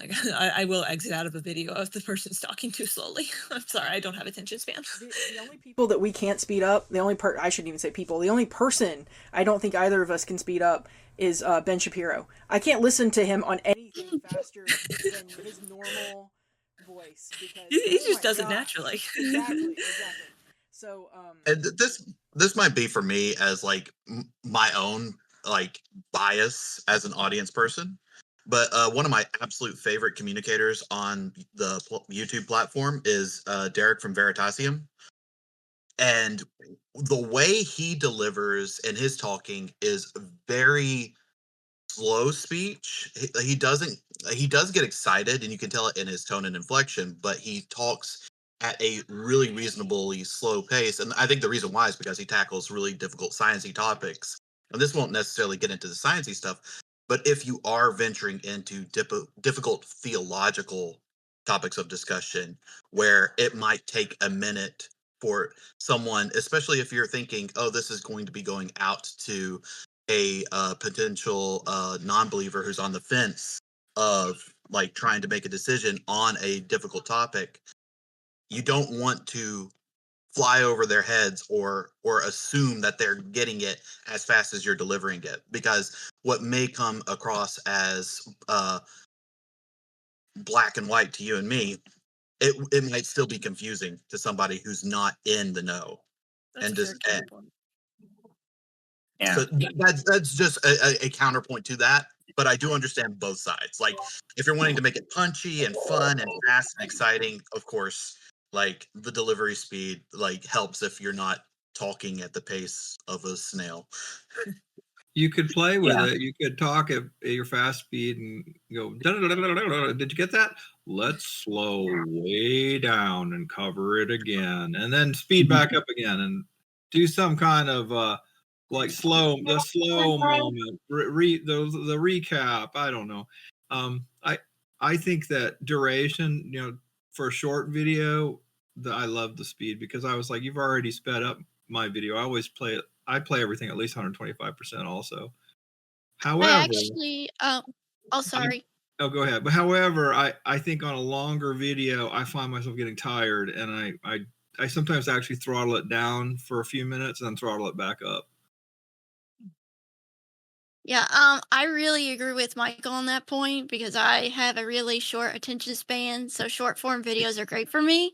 Like I will exit out of a video if the person's talking too slowly. I'm sorry, I don't have attention span. The only people that we can't speed up, I shouldn't even say people, the only person I don't think either of us can speed up is Ben Shapiro. I can't listen to him on anything faster than his normal voice because he just does it naturally. Exactly. So and this might be for me as like my own like bias as an audience person, but one of my absolute favorite communicators on the YouTube platform is Derek from Veritasium, and the way he delivers in his talking is very slow speech. He does get excited and you can tell it in his tone and inflection, but he talks at a really reasonably slow pace. And I think the reason why is because he tackles really difficult sciencey topics. And this won't necessarily get into the sciencey stuff, but if you are venturing into difficult theological topics of discussion where it might take a minute for someone, especially if you're thinking, oh, this is going to be going out to a potential non-believer who's on the fence of like trying to make a decision on a difficult topic, you don't want to fly over their heads or assume that they're getting it as fast as you're delivering it, because what may come across as black and white to you and me, it might still be confusing to somebody who's not in the know. That's and a just fair point. Yeah. So that's just a counterpoint to that. But I do understand both sides. Like if you're wanting to make it punchy and fun and fast and exciting, of course, like the delivery speed like helps if you're not talking at the pace of a snail. You could play with Yeah. it. You could talk at your fast speed and go, did you get that? Let's slow way down and cover it again. And then speed back up again and do some kind of like slow moment, the recap. I don't know. I think that duration, for a short video, I love the speed because I was like, you've already sped up my video. I play everything at least 125% also. I However, actually, sorry. oh, go ahead. But however, I think on a longer video, I find myself getting tired and I sometimes actually throttle it down for a few minutes and then throttle it back up. Yeah, I really agree with Michael on that point because I have a really short attention span, so short form videos are great for me.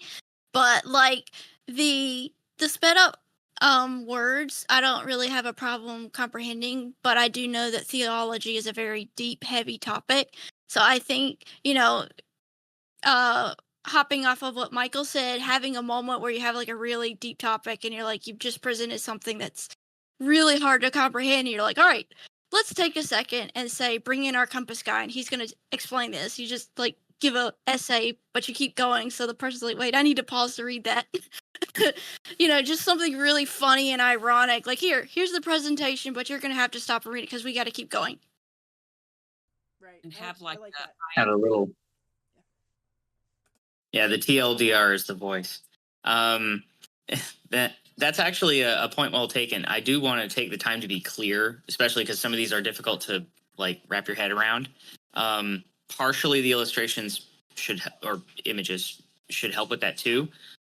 But like the sped up words, I don't really have a problem comprehending, but I do know that theology is a very deep, heavy topic. So I think, hopping off of what Michael said, having a moment where you have like a really deep topic and you're like, you've just presented something that's really hard to comprehend. And you're like, all right, let's take a second and say, bring in our compass guy and he's going to explain this. You just like give a essay, but you keep going. So the person's like, wait, I need to pause to read that. Just something really funny and ironic. Like, here's the presentation, but you're going to have to stop and read it because we got to keep going. Right. And have like that. Had a little. Yeah, the TLDR is the voice. That's actually a point well taken. I do want to take the time to be clear, especially because some of these are difficult to like wrap your head around. Partially, the illustrations or images should help with that too.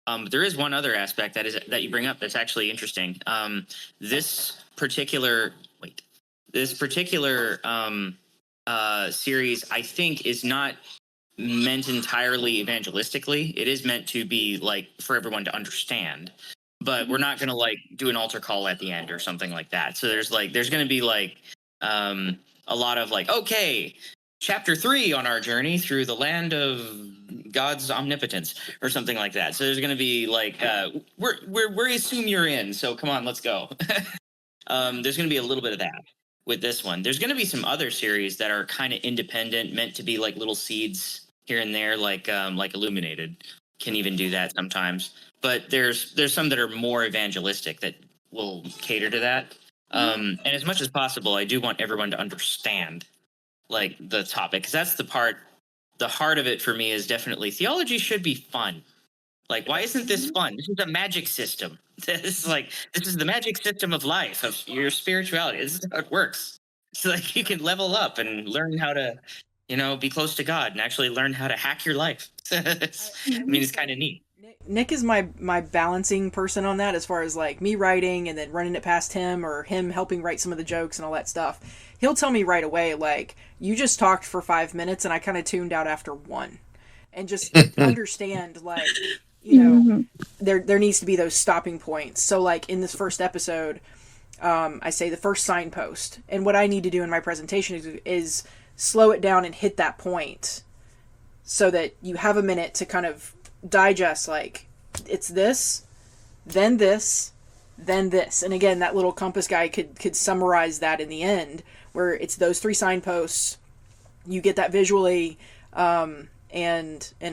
But there is one other aspect that you bring up that's actually interesting. This particular series, I think, is not meant entirely evangelistically. It is meant to be like for everyone to understand, but we're not going to like do an altar call at the end or something like that. So there's going to be like a lot of like, okay, chapter 3 on our journey through the land of God's omnipotence or something like that. So there's going to be like we assume you're in, so come on, let's go. There's going to be a little bit of that with this one. There's going to be some other series that are kind of independent, meant to be like little seeds here and there, like Illuminated can even do that sometimes. But there's some that are more evangelistic that will cater to that. And as much as possible, I do want everyone to understand like the topic, because that's the heart of it for me is definitely theology should be fun. Like, why isn't this fun? This is a magic system. This is the magic system of life, of your spirituality. This is how it works. It's like you can level up and learn how to, be close to God and actually learn how to hack your life. It's kind of neat. Nick is my balancing person on that, as far as like me writing and then running it past him, or him helping write some of the jokes and all that stuff. He'll tell me right away, like, you just talked for 5 minutes and I kind of tuned out after 1, and just understand, like, there needs to be those stopping points. So like in this first episode, I say the first signpost, and what I need to do in my presentation is slow it down and hit that point so that you have a minute to kind of digest, like, it's this, then this, then this. And again, that little compass guy could summarize that in the end, where it's those 3 signposts, you get that visually, and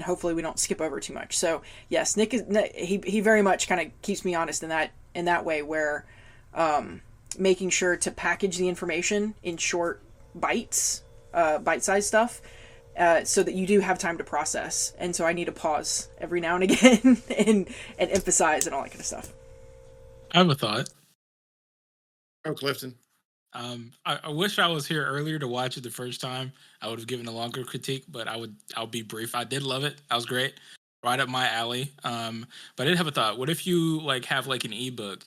hopefully we don't skip over too much. So yes, Nick he very much kind of keeps me honest in that way, where making sure to package the information in short bites, bite-sized stuff, so that you do have time to process. And so I need to pause every now and again and emphasize and all that kind of stuff. I have a thought. Oh, Clifton. I wish I was here earlier to watch it the first time. I would have given a longer critique, but I'll be brief. I did love it. That was great. Right up my alley. But I did have a thought. What if you like have like an ebook,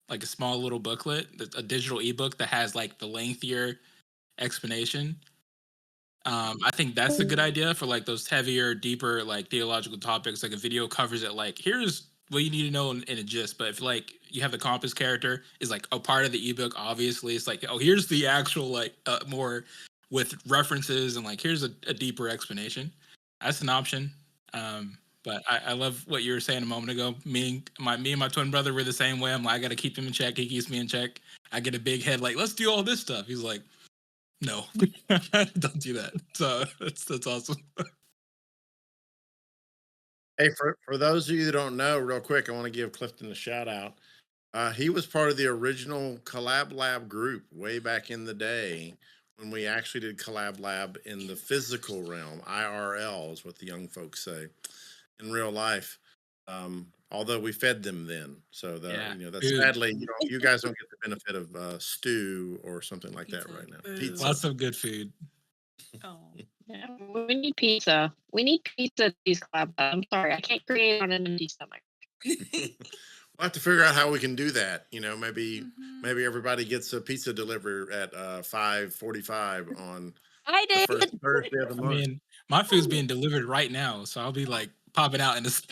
like a small little booklet, a digital ebook that has like the lengthier explanation? I think that's a good idea for like those heavier, deeper, like theological topics. Like a video covers it, like, here's what you need to know in a gist. But if like you have the compass character is like a part of the ebook, obviously it's like, oh, here's the actual like more with references and like here's a deeper explanation. That's an option. But I love what you were saying a moment ago. Me and my twin brother were the same way. I'm like, I got to keep him in check. He keeps me in check. I get a big head, like, let's do all this stuff. He's like, no, don't do that. So that's awesome. Hey, for those of you that don't know, real quick, I want to give Clifton a shout out. He was part of the original Collab Lab group way back in the day when we actually did Collab Lab in the physical realm. IRL is what the young folks say in real life. Although we fed them then, so Yeah, that's food. sadly you guys don't get the benefit of stew or something like that Pizza. right now. Ooh. Pizza. Lots of good food. Oh. Yeah, we need pizza. We need pizza at these club. I'm sorry, I can't create on an empty stomach. We'll have to figure out how we can do that. Maybe Mhm. maybe everybody gets a pizza delivered at 5:45 on I the first did. Thursday of the I month. mean, my food's being delivered right now, so I'll be like popping out in this.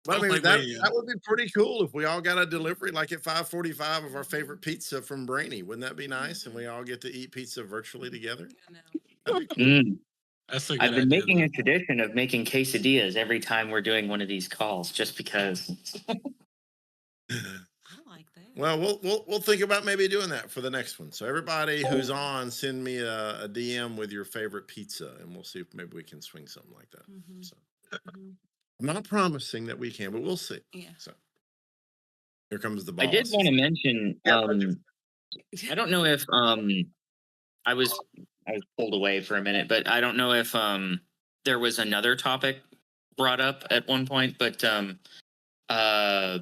Well, I I'm mean like that waiting. that would be pretty cool if we all got a delivery like at 5:45 of our favorite pizza from Brainy. Wouldn't that be nice? And we all get to eat pizza virtually together. I know. That'd be cool. That's a good I've been idea. making Though. a tradition of making quesadillas every time we're doing one of these calls, just because. I like that. Well, we'll think about maybe doing that for the next one. So everybody who's on, send me a DM with your favorite pizza, and we'll see if maybe we can swing something like that. Mhm. So Mhm. I'm not promising that we can, but we'll see. Yeah. So here comes the I did boss. want to mention. Yeah, budget. I don't know if I was I was pulled away for a minute, but I don't know if there was another topic brought up at one point, but uh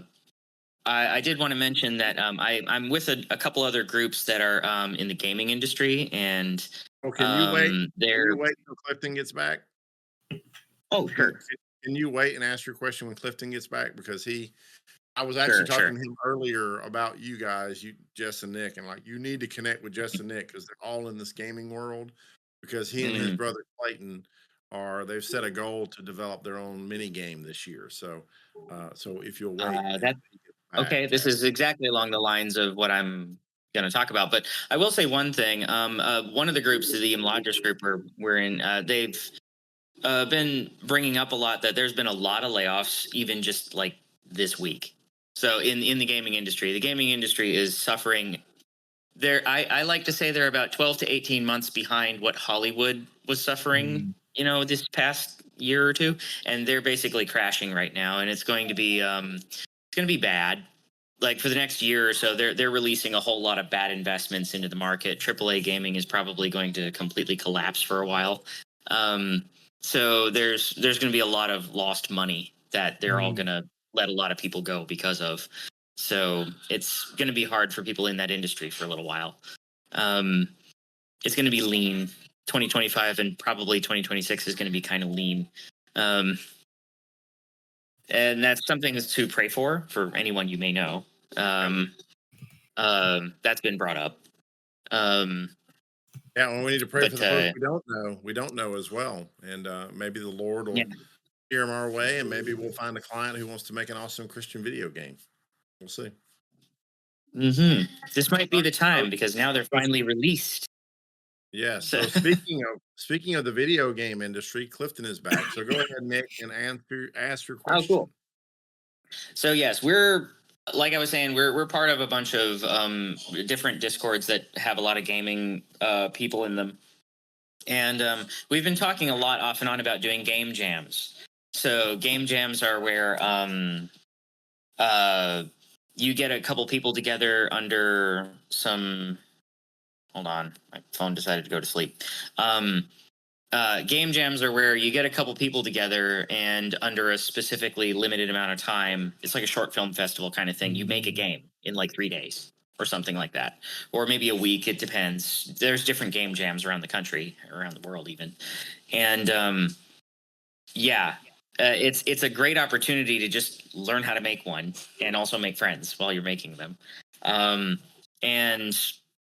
I did want to mention that I'm with a couple other groups that are in the gaming industry, and Oh, can you wait? Can they're you wait until Clifton gets back? oh Can, sure, can you wait and ask your question when Clifton gets back? Because I was actually talking sure. to him earlier about you guys, Jess and Nick, and like you need to connect with Jess and Nick because they're all in this gaming world. Because he and his Mm, brother Clayton they've set a goal to develop their own mini game this year. So, so if you'll wait that until he gets okay. back, This is exactly along the lines of what I'm going to talk about. But I will say one thing. One of the groups, the Imlogis group, we're in, they've been bringing up a lot that there's been a lot of layoffs, even just like this week. So in the gaming industry is suffering. I like to say they're about 12 to 18 months behind what Hollywood was suffering, this past year or two, and they're basically crashing right now, and it's going to be bad. Like for the next year or so, they're releasing a whole lot of bad investments into the market. AAA gaming is probably going to completely collapse for a while. Um, so there's going to be a lot of lost money that they're all going to let a lot of people go because of. So it's going to be hard for people in that industry for a little while. It's going to be lean. 2025 and probably 2026 is going to be kind of lean. And that's something to pray for anyone you may know. That's been brought up. Yeah, well, we need to pray for But the folks we don't know. We don't know as well, and maybe the Lord yeah. will steer them our way, and maybe we'll find a client who wants to make an awesome Christian video game. We'll see. This might be the time because now they're finally released. Yeah. So, So speaking of the video game industry, Clifton is back. So go ahead, Nick, and ask your oh, question. cool. So yes, we're like I was saying, we're part of a bunch of different discords that have a lot of gaming people in them, and we've been talking a lot off and on about doing game jams. So game jams are where you get a couple people together under some. Hold on, my phone decided to go to sleep. Game jams are where you get a couple people together and under a specifically limited amount of time, it's like a short film festival kind of thing. You make a game in like 3 days or something like that, or maybe a week. It depends. There's different game jams around the country, around the world even, and it's a great opportunity to just learn how to make one and also make friends while you're making them. And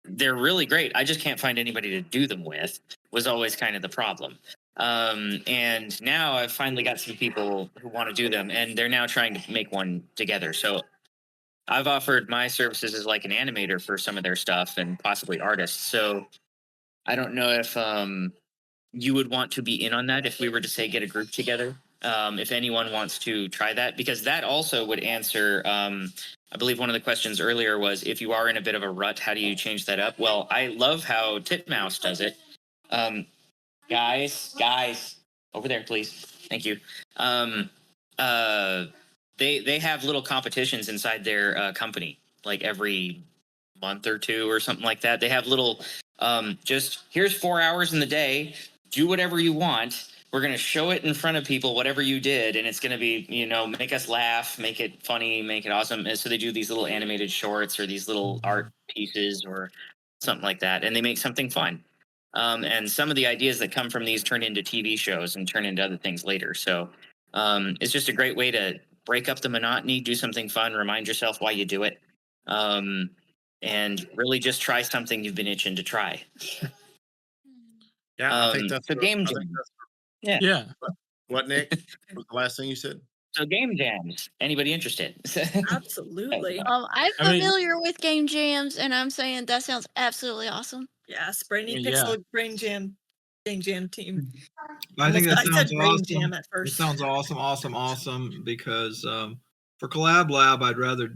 they're really great. I just can't find anybody to do them with, was always kind of the problem. And now I've finally got some people who want to do them, and they're now trying to make one together. So I've offered my services as like an animator for some of their stuff and possibly artists. So I don't know if you would want to be in on that if we were to say get a group together. if anyone wants to try that, because that also would answer, I believe one of the questions earlier was, if you are in a bit of a rut, how do you change that up? Well, I love how Titmouse does it. Guys, over there, please. Thank you. They have little competitions inside their company, like every month or two or something like that. They have little, just here's 4 hours in the day, do whatever you want. We're going to show it in front of people, whatever you did, and it's going to be, make us laugh, make it funny, make it awesome. And so they do these little animated shorts or these little art pieces or something like that, and they make something fun. And some of the ideas that come from these turn into TV shows and turn into other things later. So it's just a great way to break up the monotony, do something fun, remind yourself why you do it, and really just try something you've been itching to try. Yeah, I think that's so game jam. Yeah. What, Nick? What was the last thing you said? So game jams. Anybody interested? Absolutely. I'm I mean- familiar with game jams, and I'm saying that sounds absolutely awesome. Yes, Brainy Yeah. Pixel Brain Jam team. I think that I said sounds Brain awesome. Jam at It first. sounds awesome because for Collab Lab, I'd rather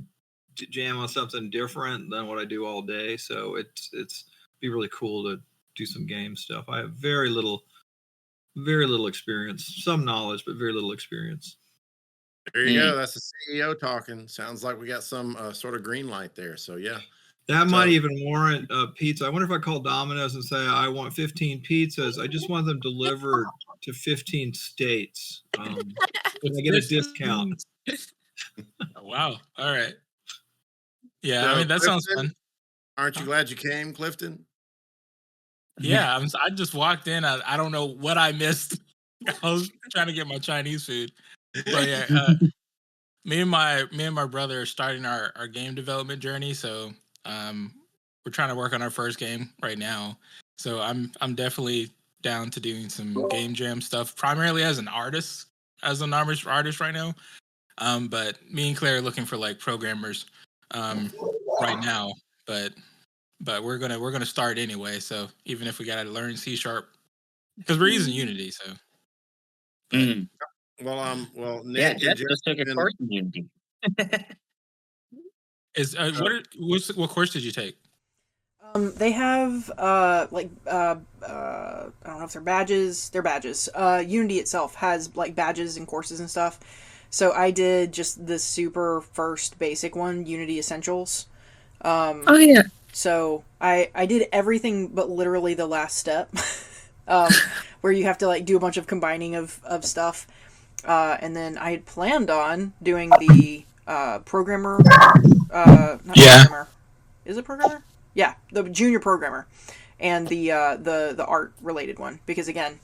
jam on something different than what I do all day. So it's be really cool to do some game stuff. I have very little experience, some knowledge, but very little experience. There you go. That's the CEO talking. Sounds like we got some sort of green light there. So yeah. That might even warrant pizza. I wonder if I call Domino's and say I want 15 pizzas. I just want them delivered to 15 states. Can I get a discount? Wow. All right. Yeah, So, I mean that sounds Clifton, fun. Aren't you glad you came, Clifton? Yeah, I just walked in. I don't know what I missed. I was trying to get my Chinese food, but yeah, me and my brother are starting our game development journey. So we're trying to work on our first game right now. So I'm definitely down to doing some game jam stuff, primarily as an artist right now. But me and Claire are looking for like programmers right now. But we're gonna start anyway. So even if we gotta learn C# because we're using Unity, so. Well, Nick, Yeah, did Jeff you just took a course in Unity. What course did you take? They have I don't know if they're badges. They're badges. Unity itself has like badges and courses and stuff. So I did just the super first basic one, Unity Essentials. Oh yeah. So I did everything but literally the last step, where you have to like do a bunch of combining of stuff. And then I had planned on doing the programmer. Not programmer. Is it programmer? Yeah, the junior programmer, and the art related one, because again,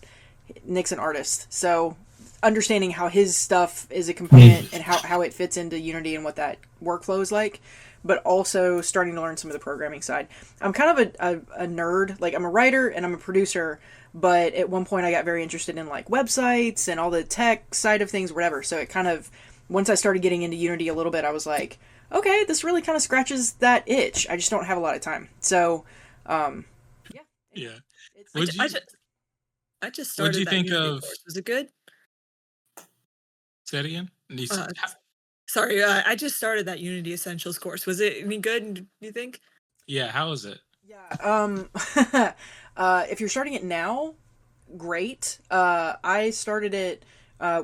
Nick's an artist, so understanding how his stuff is a component and how it fits into Unity and what that workflow is like, but also starting to learn some of the programming side. I'm kind of a nerd. Like, I'm a writer and I'm a producer, but at one point I got very interested in like websites and all the tech side of things, whatever. So it kind of, once I started getting into Unity a little bit, I was like, okay, this really kind of scratches that itch. I just don't have a lot of time. So, Yeah. I just started you that think Unity of- course. Was it good? Say it again. Sorry, I just started that Unity Essentials course. Was it any good, do you think? Yeah, how is it? Yeah. If you're starting it now, great. I started it.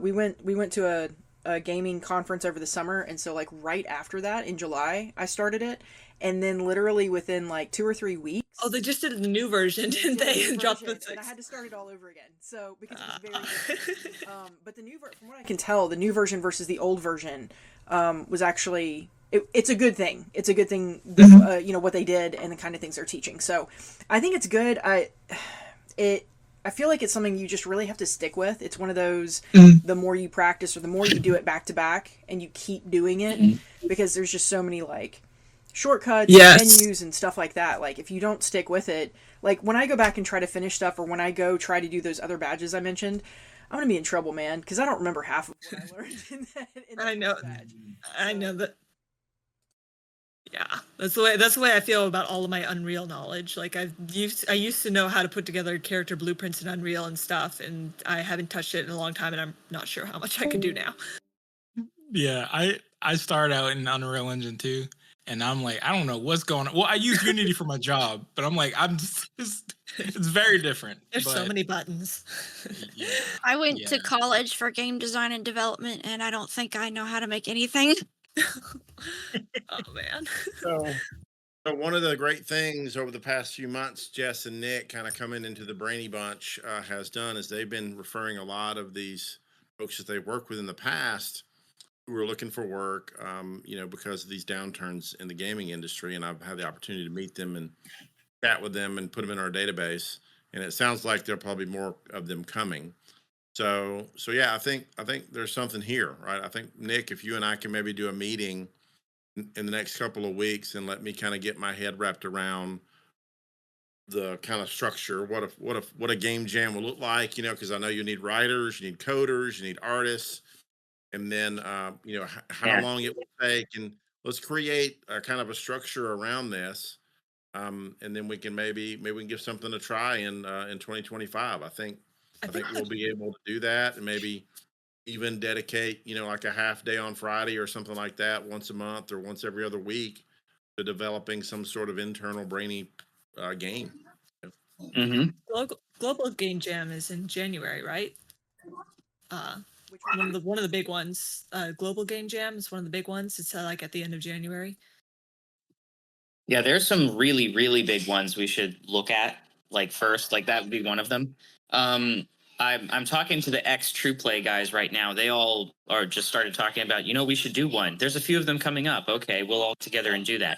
We went to a gaming conference over the summer, and so like right after that in July, I started it, and then literally within like 2 or 3 weeks. Oh, they just did the new version, didn't they? Dropped the and I had to start it all over again. So because it was very different. But the new from what I can tell, the new version versus the old version was actually. It's a good thing. It's a good thing, what they did and the kind of things they're teaching. So I think it's good. I feel like it's something you just really have to stick with. It's one of those, the more you practice or the more you do it back to back and you keep doing it, because there's just so many like shortcuts, menus and stuff like that. Like if you don't stick with it, like when I go back and try to finish stuff, or when I go try to do those other badges I mentioned, I'm going to be in trouble, man, because I don't remember half of what I learned in that I know. badge. I know that. Yeah, that's the way I feel about all of my Unreal knowledge. Like I used to know how to put together character blueprints in Unreal and stuff, and I haven't touched it in a long time, and I'm not sure how much I can do now. Yeah, I started out in Unreal Engine 2, and I'm like, I don't know what's going on. Well, I use Unity for my job, but I'm like, it's very different. There's so But many buttons. yeah, I went yeah. to college for game design and development, and I don't think I know how to make anything. Oh man. So one of the great things over the past few months, Jess and Nick kind of coming into the Brainy bunch has done is they've been referring a lot of these folks that they've worked with in the past who are looking for work, because of these downturns in the gaming industry. And I've had the opportunity to meet them and chat with them and put them in our database. And it sounds like there'll probably be more of them coming. So yeah, I think there's something here, right? I think Nick, if you and I can maybe do a meeting in the next couple of weeks and let me kind of get my head wrapped around the kind of structure, what a game jam will look like, because I know you need writers, you need coders, you need artists, and then how Yeah. long it will take, and let's create a kind of a structure around this, and then we can maybe we can give something a try in 2025. I think we'll be able to do that, and maybe even dedicate like a half day on Friday or something like that once a month or once every other week to developing some sort of internal Brainy game. Mm-hmm. Global Game Jam is in January, right? Which one? One of the big ones. Global Game Jam is one of the big ones. It's like at the end of January. Yeah, there's some really, really big ones we should look at. Like first, like that would be one of them. I'm talking to the ex True Play guys right now. They all are just started talking about, we should do one. There's a few of them coming up. Okay, we'll all together and do that.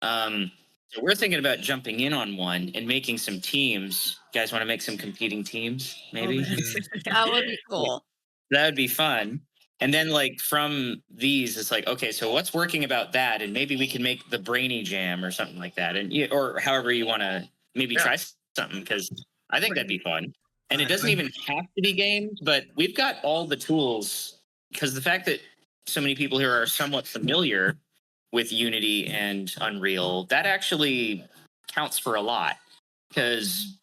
So we're thinking about jumping in on one and making some teams. You guys want to make some competing teams, maybe? Oh, man. That would be cool. That would be fun. And then like from these, it's like, okay, so what's working about that? And maybe we can make the Brainy Jam or something like that. And or however you want to maybe try something, because I think that'd be fun. And it doesn't even have to be games, but we've got all the tools, because the fact that so many people here are somewhat familiar with Unity and Unreal, that actually counts for a lot. Because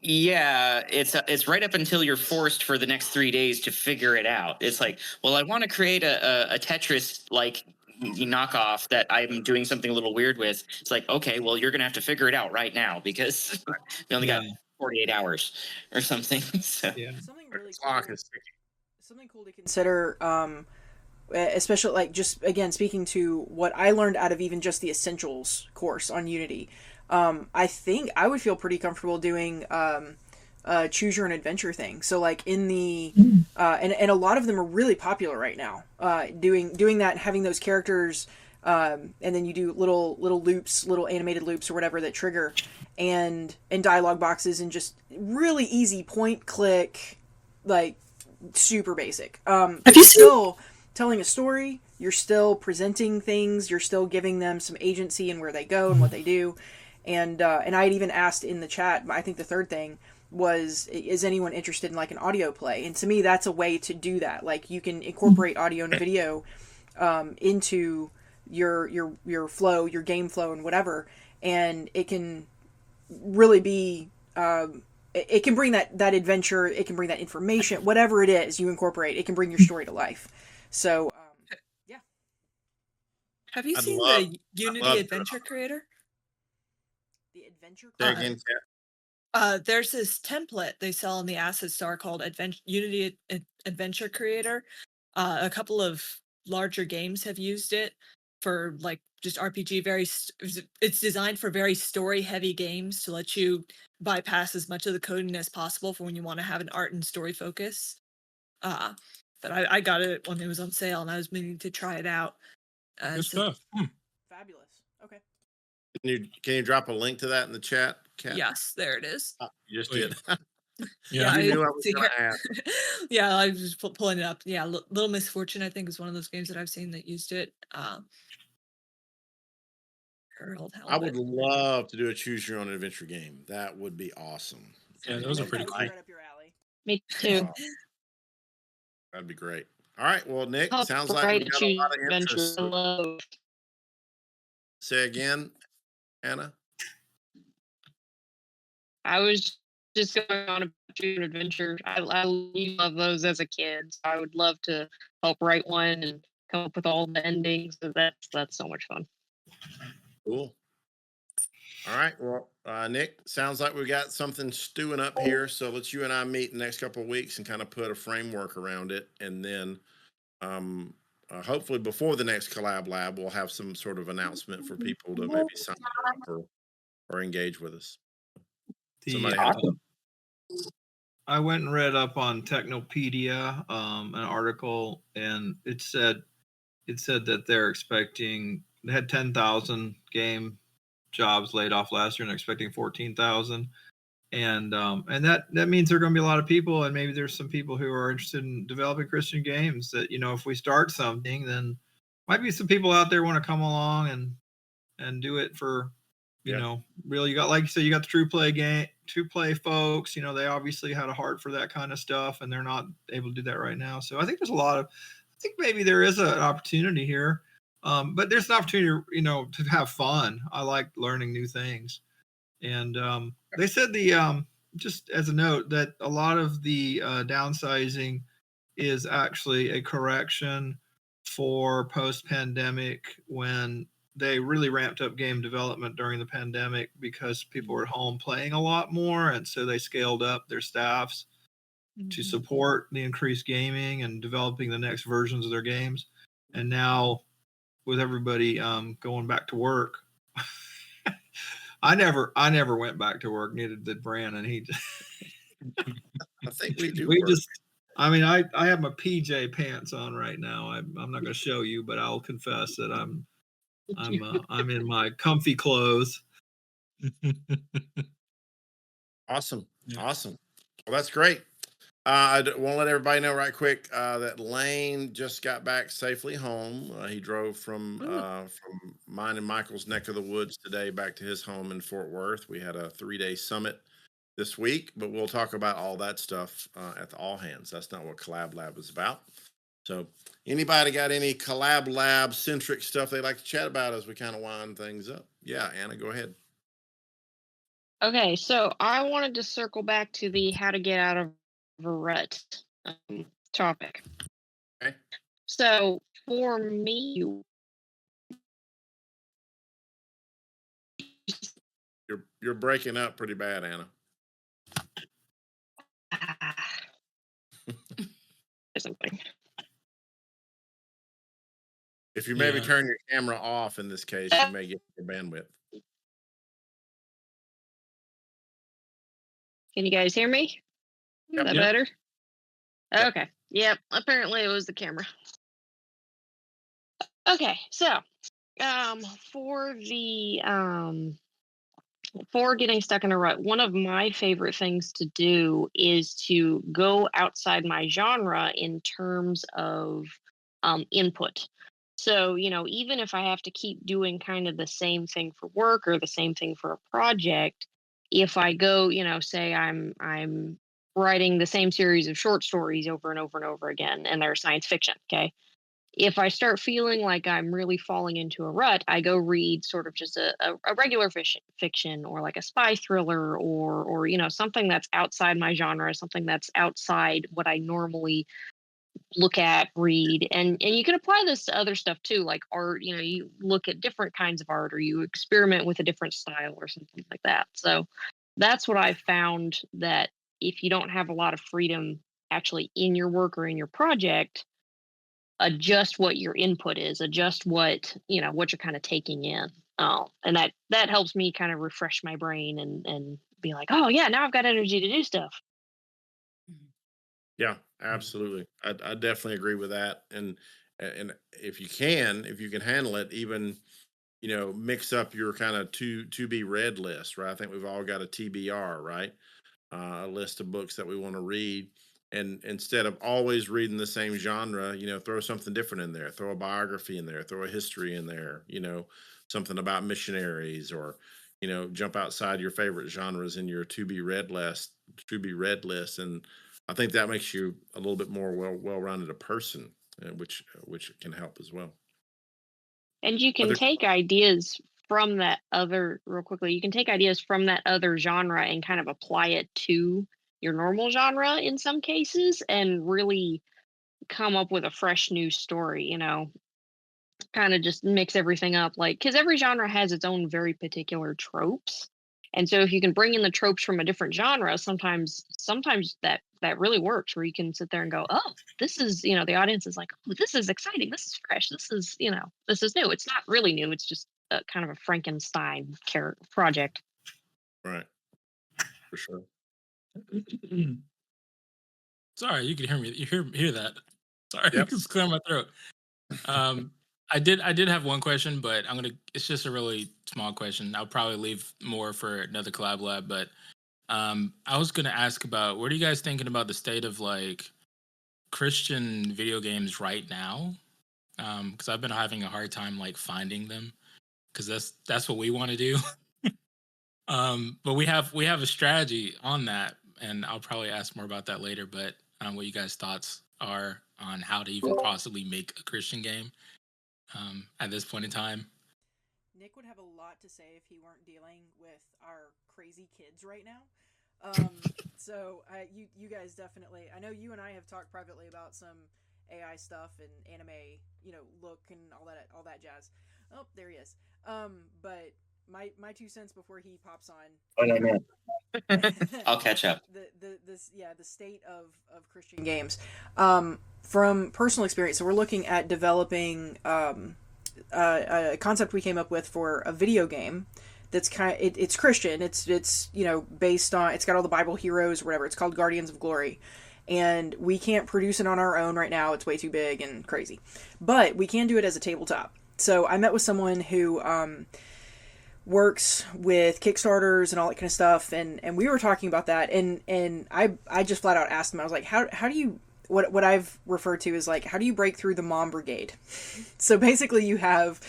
it's right up until you're forced for the next 3 days to figure it out. It's like, well, I want to create a Tetris like knockoff that I'm doing something a little weird with. It's like, okay, well, you're gonna have to figure it out right now, because we only got 48 hours or something. So Something really cool. Something cool to consider, especially like just again speaking to what I learned out of even just the essentials course on Unity. I think I would feel pretty comfortable doing choose your own adventure thing. So like in the and a lot of them are really popular right now. Doing that, having those characters, and then you do little loops, little animated loops or whatever that trigger, and dialogue boxes, and just really easy point click, like super basic. Have you still telling a story? You're still presenting things. You're still giving them some agency in where they go and what they do. And I had even asked in the chat. I think the third thing was, is anyone interested in like an audio play? And to me, that's a way to do that. Like you can incorporate audio and video into your flow, your game flow, and whatever, and it can really be. It can bring that adventure. It can bring that information, whatever it is you incorporate. It can bring your story to life. So, yeah. Have you seen the Unity Adventure Creator? The Adventure Creator? There's this template they sell in the Asset Store called Unity Adventure Creator. A couple of larger games have used it for like just RPG. It's designed for very story-heavy games to let you bypass as much of the coding as possible for when you want to have an art and story focus. But I got it when it was on sale, and I was meaning to try it out. Good stuff. Fabulous. Okay. Can you drop a link to that in the chat, Kat? Yes, there it is. You just did. Yeah, You knew I was going to ask. Yeah, I was just pulling it up. Yeah, Little Misfortune, I think, is one of those games that I've seen that used it. I would love to do a choose your own adventure game. That would be awesome. Yeah, those are pretty cool. Right up your alley. Me too. That'd be great. All right. Well, Nick, Oh, sounds like great we got a lot of adventure. interest. Say again, Anna. I was just going on a choose adventure. I love those as a kid. So I would love to help write one and come up with all the endings. So that's so much fun. Cool. All right. Well, Nick, sounds like we got something stewing up here. So let's you and I meet in the next couple of weeks and kind of put a framework around it, and then hopefully before the next collab lab, we'll have some sort of announcement for people to maybe sign up or engage with us. Somebody have Awesome. I went and read up on Technopedia, an article, and it said that they had 10,000 game jobs laid off last year and expecting 14,000. And that means there are going to be a lot of people, and maybe there's some people who are interested in developing Christian games that, if we start something, then might be some people out there want to come along and do it for, really. You got, like you said, you got the true play folks, they obviously had a heart for that kind of stuff, and they're not able to do that right now. So I think I think maybe there is an opportunity here. But there's an opportunity, to have fun. I like learning new things. And they said just as a note, that a lot of the downsizing is actually a correction for post-pandemic, when they really ramped up game development during the pandemic because people were at home playing a lot more, and so they scaled up their staffs to support the increased gaming and developing the next versions of their games. And now, with everybody going back to work, I never went back to work. Neither did Brandon. I think we do. I have my PJ pants on right now. I'm not going to show you, but I'll confess that I'm in my comfy clothes. Awesome. Awesome. Well, that's great. I want to let everybody know right quick that Lane just got back safely home. He drove from mine and Michael's neck of the woods today back to his home in Fort Worth. We had a 3-day summit this week, but we'll talk about all that stuff at the All Hands. That's not what Collab Lab is about. So anybody got any Collab Lab centric stuff they'd like to chat about as we kind of wind things up? Yeah, Anna, go ahead. Okay, so I wanted to circle back to the how to get out of a rut topic. Okay. So for me, You're breaking up pretty bad, Anna. Something. If you maybe turn your camera off in this case, you may get your bandwidth. Can you guys hear me? Is that better? Yep. Okay. Yep. Apparently it was the camera. Okay. So, for the for getting stuck in a rut, one of my favorite things to do is to go outside my genre in terms of input. So, even if I have to keep doing kind of the same thing for work or the same thing for a project, if I go, say I'm writing the same series of short stories over and over and over again, and they're science fiction, okay? If I start feeling like I'm really falling into a rut, I go read sort of just a regular fiction, or like a spy thriller, or something that's outside my genre, something that's outside what I normally look at, read. And you can apply this to other stuff too, like art. You look at different kinds of art, or you experiment with a different style or something like that. So that's what I've found, that if you don't have a lot of freedom actually in your work or in your project, adjust what your input is, adjust what what you're kind of taking in. And that helps me kind of refresh my brain and be like, oh yeah, now I've got energy to do stuff. Yeah, absolutely. I definitely agree with that. And if you can handle it, even mix up your kind of to be read list, right? I think we've all got a TBR, right? A list of books that we want to read. And instead of always reading the same genre, throw something different in there. Throw a biography in there. Throw a history in there. Something about missionaries, or jump outside your favorite genres in your to be read list. And I think that makes you a little bit more well-rounded a person, which can help as well. And you can take ideas from that other, real quickly, you can take ideas from that other genre and kind of apply it to your normal genre in some cases and really come up with a fresh new story, kind of just mix everything up, like, because every genre has its own very particular tropes. And so if you can bring in the tropes from a different genre, sometimes that really works, where you can sit there and go, oh, this is, the audience is like, oh, this is exciting, this is fresh, this is, this is new. It's not really new, it's just a kind of a Frankenstein project. Right. For sure. Sorry, you can hear me. You hear that? Sorry, Yep. it's clearing my throat. I did have one question, but it's just a really small question. I'll probably leave more for another collab lab, but I was gonna ask about, what are you guys thinking about the state of like Christian video games right now? Because I've been having a hard time like finding them, because that's what we want to do. But we have a strategy on that, and I'll probably ask more about that later. But what you guys' thoughts are on how to even possibly make a Christian game at this point in time. Nick would have a lot to say if he weren't dealing with our crazy kids right now. So you guys definitely, I know you and I have talked privately about some AI stuff and anime, look and all that jazz. Oh, there he is. But my 2 cents before he pops on. Oh, no. I'll catch up. The state of Christian games. From personal experience, so we're looking at developing a concept we came up with for a video game that's it's Christian. It's based on, it's got all the Bible heroes or whatever. It's called Guardians of Glory. And we can't produce it on our own right now. It's way too big and crazy. But we can do it as a tabletop. So I met with someone who works with Kickstarters and all that kind of stuff, and we were talking about that, and I just flat out asked him, I was like, how do you, what I've referred to as like, how do you break through the mom brigade? So basically you have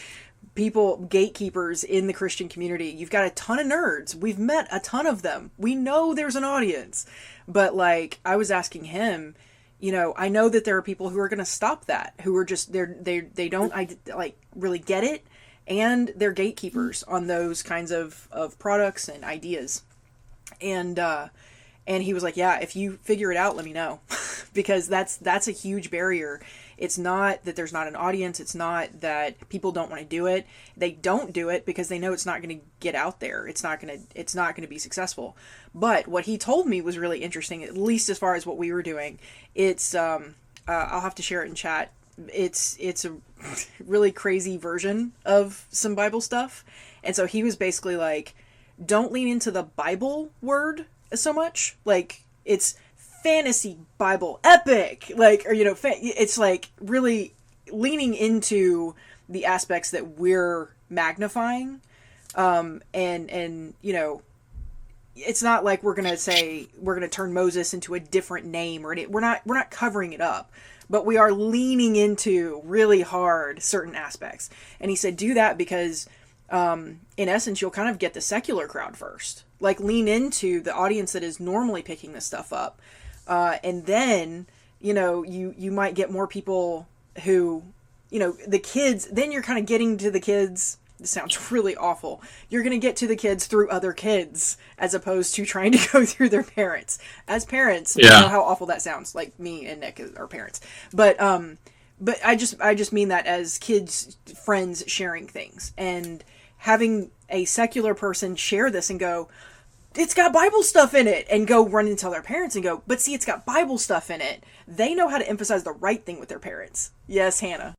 people, gatekeepers in the Christian community. You've got a ton of nerds. We've met a ton of them. We know there's an audience. But like, I was asking him, I know that there are people who are going to stop that, who are just, they don't really get it. And they're gatekeepers on those kinds of products and ideas. And he was like, yeah, if you figure it out, let me know. Because that's a huge barrier. It's not that there's not an audience. It's not that people don't want to do it. They don't do it because they know it's not going to get out there. It's not going to be successful. But what he told me was really interesting, at least as far as what we were doing. It's I'll have to share it in chat. It's a really crazy version of some Bible stuff. And so he was basically like, don't lean into the Bible word so much. Like, it's fantasy Bible epic, like, or it's like really leaning into the aspects that we're magnifying, and it's not like we're gonna turn Moses into a different name, or we're not covering it up, but we are leaning into really hard certain aspects. And he said, do that because in essence you'll kind of get the secular crowd first, like lean into the audience that is normally picking this stuff up. And then, you might get more people who, the kids, then you're kind of getting to the kids. This sounds really awful. You're going to get to the kids through other kids as opposed to trying to go through their parents. As parents, you know how awful that sounds. Like me and Nick are parents. But I just mean that as kids, friends sharing things, and having a secular person share this and go, it's got Bible stuff in it, and go run and tell their parents and go, but see, it's got Bible stuff in it. They know how to emphasize the right thing with their parents. Yes, Hannah.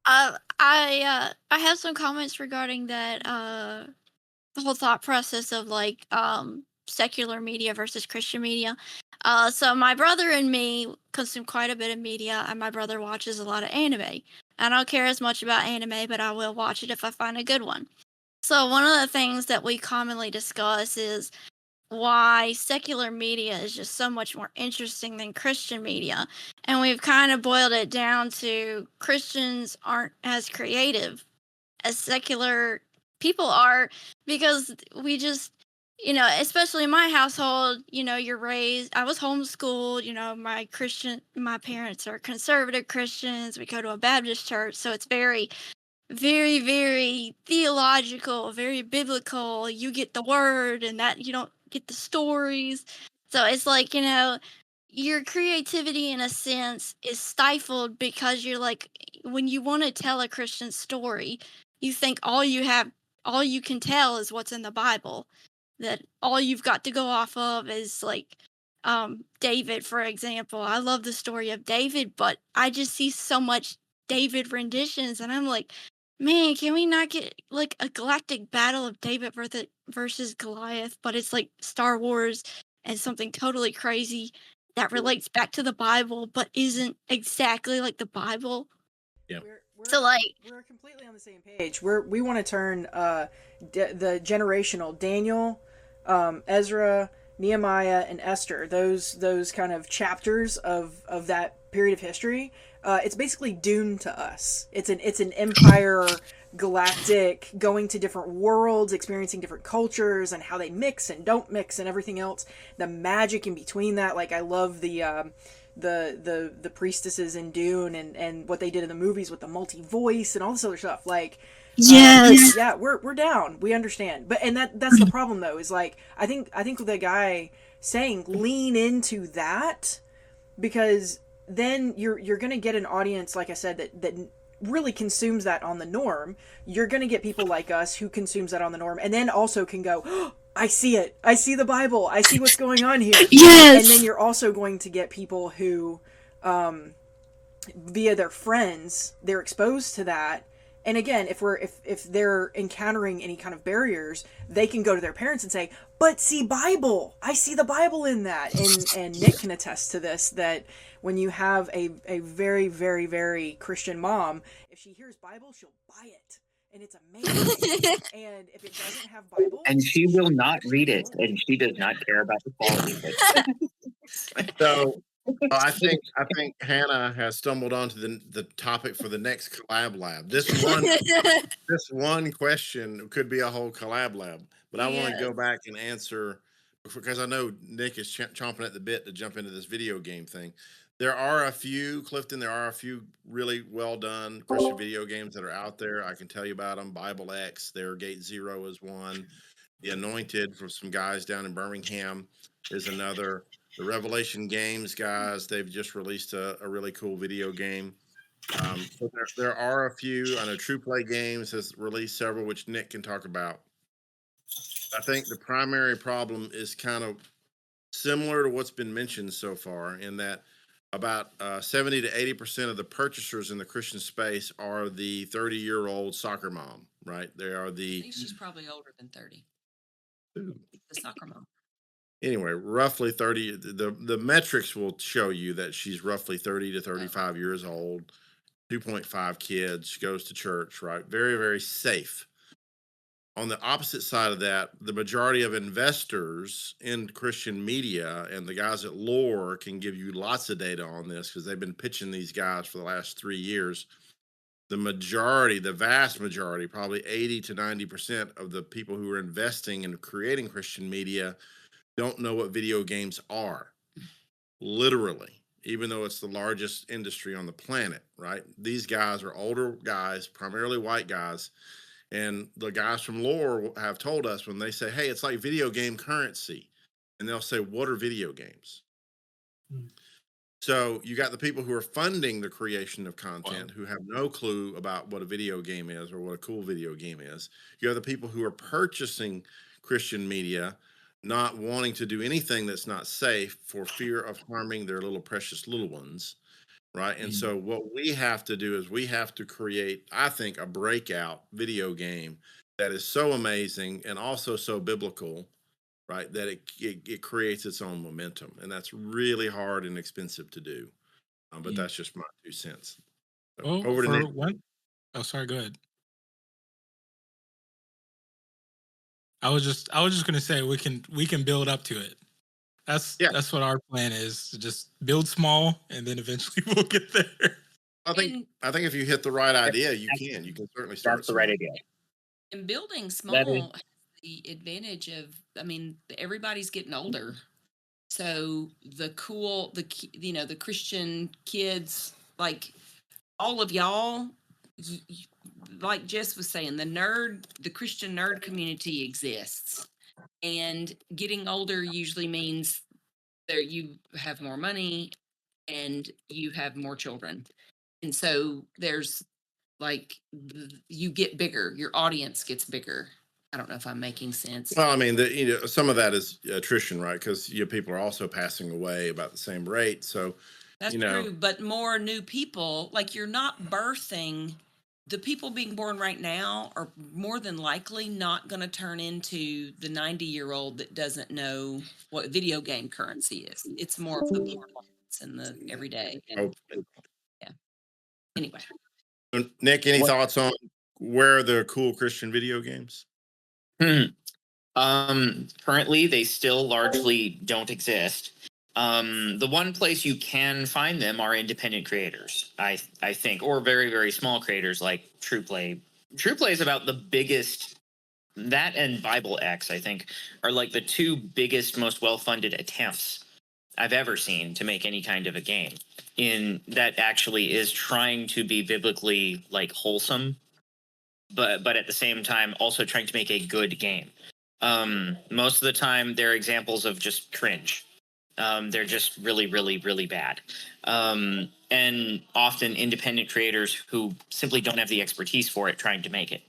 I have some comments regarding that, the whole thought process of like secular media versus Christian media. So my brother and me consume quite a bit of media, and my brother watches a lot of anime. I don't care as much about anime, but I will watch it if I find a good one. So one of the things that we commonly discuss is why secular media is just so much more interesting than Christian media. And we've kind of boiled it down to Christians aren't as creative as secular people are, because we just, especially in my household, you're raised, I was homeschooled, my parents are conservative Christians. We go to a Baptist church. So it's very, very, very theological, very biblical. You get the word and that you don't get the stories. So it's like, your creativity in a sense is stifled because you're like, when you want to tell a Christian story, you think all you can tell is what's in the Bible. That all you've got to go off of is like David, for example. I love the story of David, but I just see so much David renditions and I'm like, man, can we not get like a galactic battle of David versus Goliath, but it's like Star Wars and something totally crazy that relates back to the Bible but isn't exactly like the Bible. Yeah. So like We're completely on the same page. We want to turn the generational Daniel, Ezra, Nehemiah, and Esther. Those kind of chapters of that period of history. It's basically Dune to us. It's an empire galactic, going to different worlds, experiencing different cultures and how they mix and don't mix and everything else. The magic in between that, like I love the priestesses in Dune and what they did in the movies with the multi voice and all this other stuff. Like, yes, yeah, we're down. We understand, but and that's the problem though. Is like I think the guy saying lean into that because then you're gonna get an audience, like I said, that really consumes that on the norm. You're gonna get people like us who consumes that on the norm, and then also can go, oh, I see it. I see the Bible. I see what's going on here. yes, And then you're also going to get people who, via their friends, they're exposed to that. And again, if they're encountering any kind of barriers, they can go to their parents and say, "But see Bible, I see the Bible in that." And Nick can attest to this, that when you have a very very very Christian mom, if she hears Bible, she'll buy it, and it's amazing. And if it doesn't have Bible, And she will not read it, and she does not care about the quality of it. So I think Hannah has stumbled onto the topic for the next collab lab. This one question could be a whole collab lab, but I want to yes. go back and answer because I know Nick is chomping at the bit to jump into this video game thing. There are a few, Clifton. There are a few really well done Christian video games that are out there. I can tell you about them. Bible X, their Gate Zero is one. The Anointed from some guys down in Birmingham is another. The Revelation Games guys, they've just released a really cool video game. So there are a few. I know True Play Games has released several, which Nick can talk about. I think the primary problem is kind of similar to what's been mentioned so far, in that about 70 to 80% of the purchasers in the Christian space are the 30-year-old soccer mom, right? They are I the think she's probably older than 30. Ooh. The soccer mom. Anyway, roughly 30. The metrics will show you that she's roughly 30 to 35 years old, 2.5 kids. She goes to church, right? Very, very safe. On the opposite side of that, the majority of investors in Christian media and the guys at Lore can give you lots of data on this because they've been pitching these guys for the last 3 years. The vast majority, probably 80 to 90% of the people who are investing in creating Christian media don't know what video games are, literally, even though it's the largest industry on the planet, right? These guys are older guys, primarily white guys. And the guys from Lore have told us when they say, hey, it's like video game currency. And they'll say, what are video games? So you got the people who are funding the creation of content who have no clue about what a video game is or what a cool video game is. You have the people who are purchasing Christian media, not wanting to do anything that's not safe for fear of harming their little precious little ones. Right. And so what we have to do is we have to create, I think, a breakout video game that is so amazing and also so biblical, right, that it creates its own momentum. And that's really hard and expensive to do. But that's just my 2 cents. So, Well, over to for Nick. one, oh, sorry, go ahead. I was just gonna say we can build up to it. Yeah. That's what our plan is. To just build small, and then eventually we'll get there. I think if you hit the right idea, you can certainly start. That's the right idea. And building That is- small has the advantage of, I mean, everybody's getting older. So the Christian kids, like all of y'all, like Jess was saying, the Christian nerd community exists, and getting older usually means that you have more money and you have more children, and so there's like you get bigger, your audience gets bigger. I don't know if I'm making sense. Well, I mean, some of that is attrition, right? Because people are also passing away about the same rate. So, That's true, but more new people, like you're not birthing the people being born right now are more than likely not going to turn into the 90-year-old that doesn't know what video game currency is. It's more of the performance and the everyday. And yeah. Anyway. Nick, any thoughts on where are the cool Christian video games? Currently, they still largely don't exist. The one place you can find them are independent creators, I think, or very, very small creators like TruePlay. TruePlay is about the biggest. That and Bible X, I think, are like the two biggest, most well-funded attempts I've ever seen to make any kind of a game in that actually is trying to be biblically like wholesome, but at the same time also trying to make a good game. Most of the time, they're examples of just cringe. They're just really, really, really bad. And often independent creators who simply don't have the expertise for it trying to make it.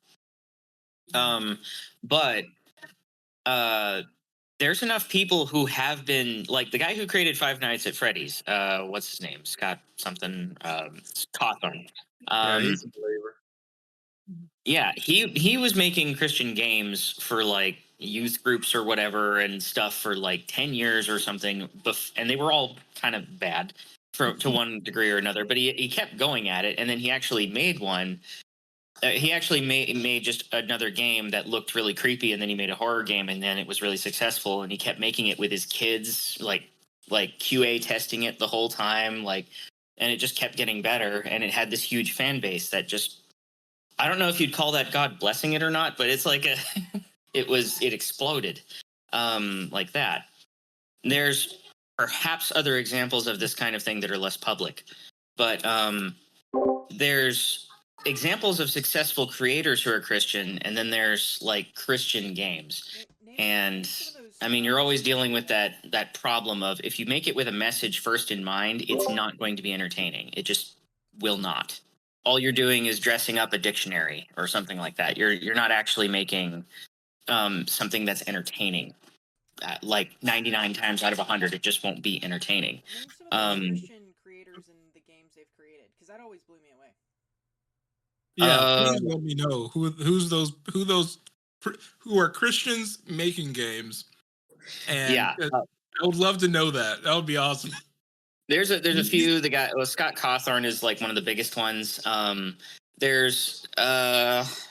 But there's enough people who have been, like the guy who created Five Nights at Freddy's. What's his name? Scott something. Cawthorn. Yeah, he's a believer. Yeah, he was making Christian games for like youth groups or whatever and stuff for like 10 years or something, and they were all kind of bad to one degree or another, but he kept going at it, and then he actually made one. He actually made just another game that looked really creepy, and then he made a horror game, and then it was really successful, and he kept making it with his kids, like QA testing it the whole time, like, and it just kept getting better, and it had this huge fan base that just, I don't know if you'd call that God blessing it or not, but it's like it exploded like that. There's perhaps other examples of this kind of thing that are less public, but there's examples of successful creators who are Christian, and then there's like Christian games. And I mean, you're always dealing with that problem of if you make it with a message first in mind, it's not going to be entertaining. It just will not. All you're doing is dressing up a dictionary or something like that. You're not actually making something that's entertaining. Like 99 times out of 100, it just won't be entertaining. Name some of the Christian creators and the games they've created, because that always blew me away. Yeah, please let me know who are Christians making games, and yeah, I would love to know that. That would be awesome. There's a few. The guy, Scott Cawthorn is like one of the biggest ones. There's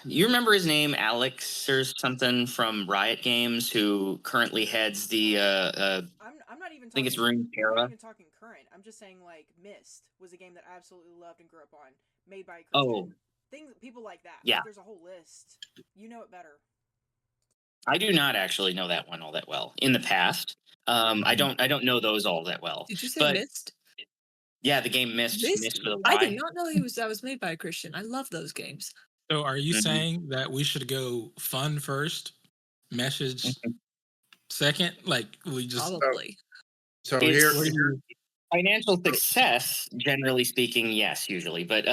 you remember his name, Alex or something from Riot Games, who currently heads the I'm not even talking, I think it's Runeterra. I'm not even talking current. I'm just saying like Myst was a game that I absolutely loved and grew up on, made by a Christian. Things, people like that. Yeah. Like, there's a whole list. You know it better. I do not actually know that one all that well. In the past, I don't know those all that well. Did you say Myst? Yeah, the game Myst. I did not know that was made by a Christian. I love those games. So, are you saying that we should go fun first, message second? Like we just probably. So here, financial success, generally speaking, yes, usually, but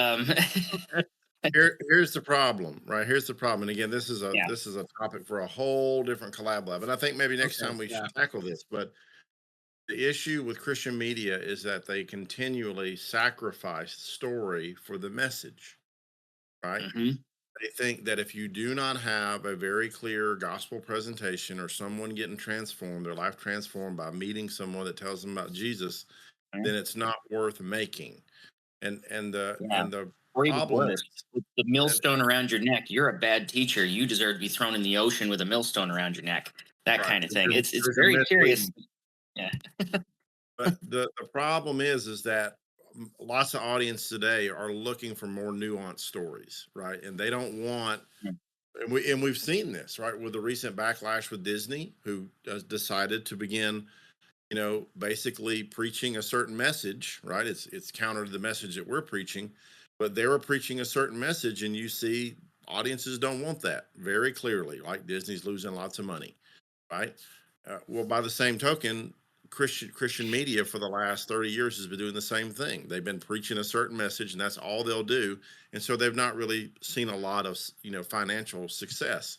here's the problem, right? Here's the problem, and again, this is a topic for a whole different collab lab, and I think maybe next time we should tackle this. But the issue with Christian media is that they continually sacrifice story for the message, right? They think that if you do not have a very clear gospel presentation or someone getting transformed, their life transformed by meeting someone that tells them about Jesus, then it's not worth making. And the or even problem worse, with the millstone around your neck, you're a bad teacher. You deserve to be thrown in the ocean with a millstone around your neck. That kind of thing. It's very serious. Yeah. But the problem is that lots of audience today are looking for more nuanced stories, right? And they don't want, and we've seen this, right, with the recent backlash with Disney, who decided to begin, basically preaching a certain message, right? It's counter to the message that we're preaching, but they were preaching a certain message, and you see audiences don't want that very clearly, like Disney's losing lots of money, right? Well, by the same token, Christian media for the last 30 years has been doing the same thing. They've been preaching a certain message, and that's all they'll do. And so they've not really seen a lot of, financial success.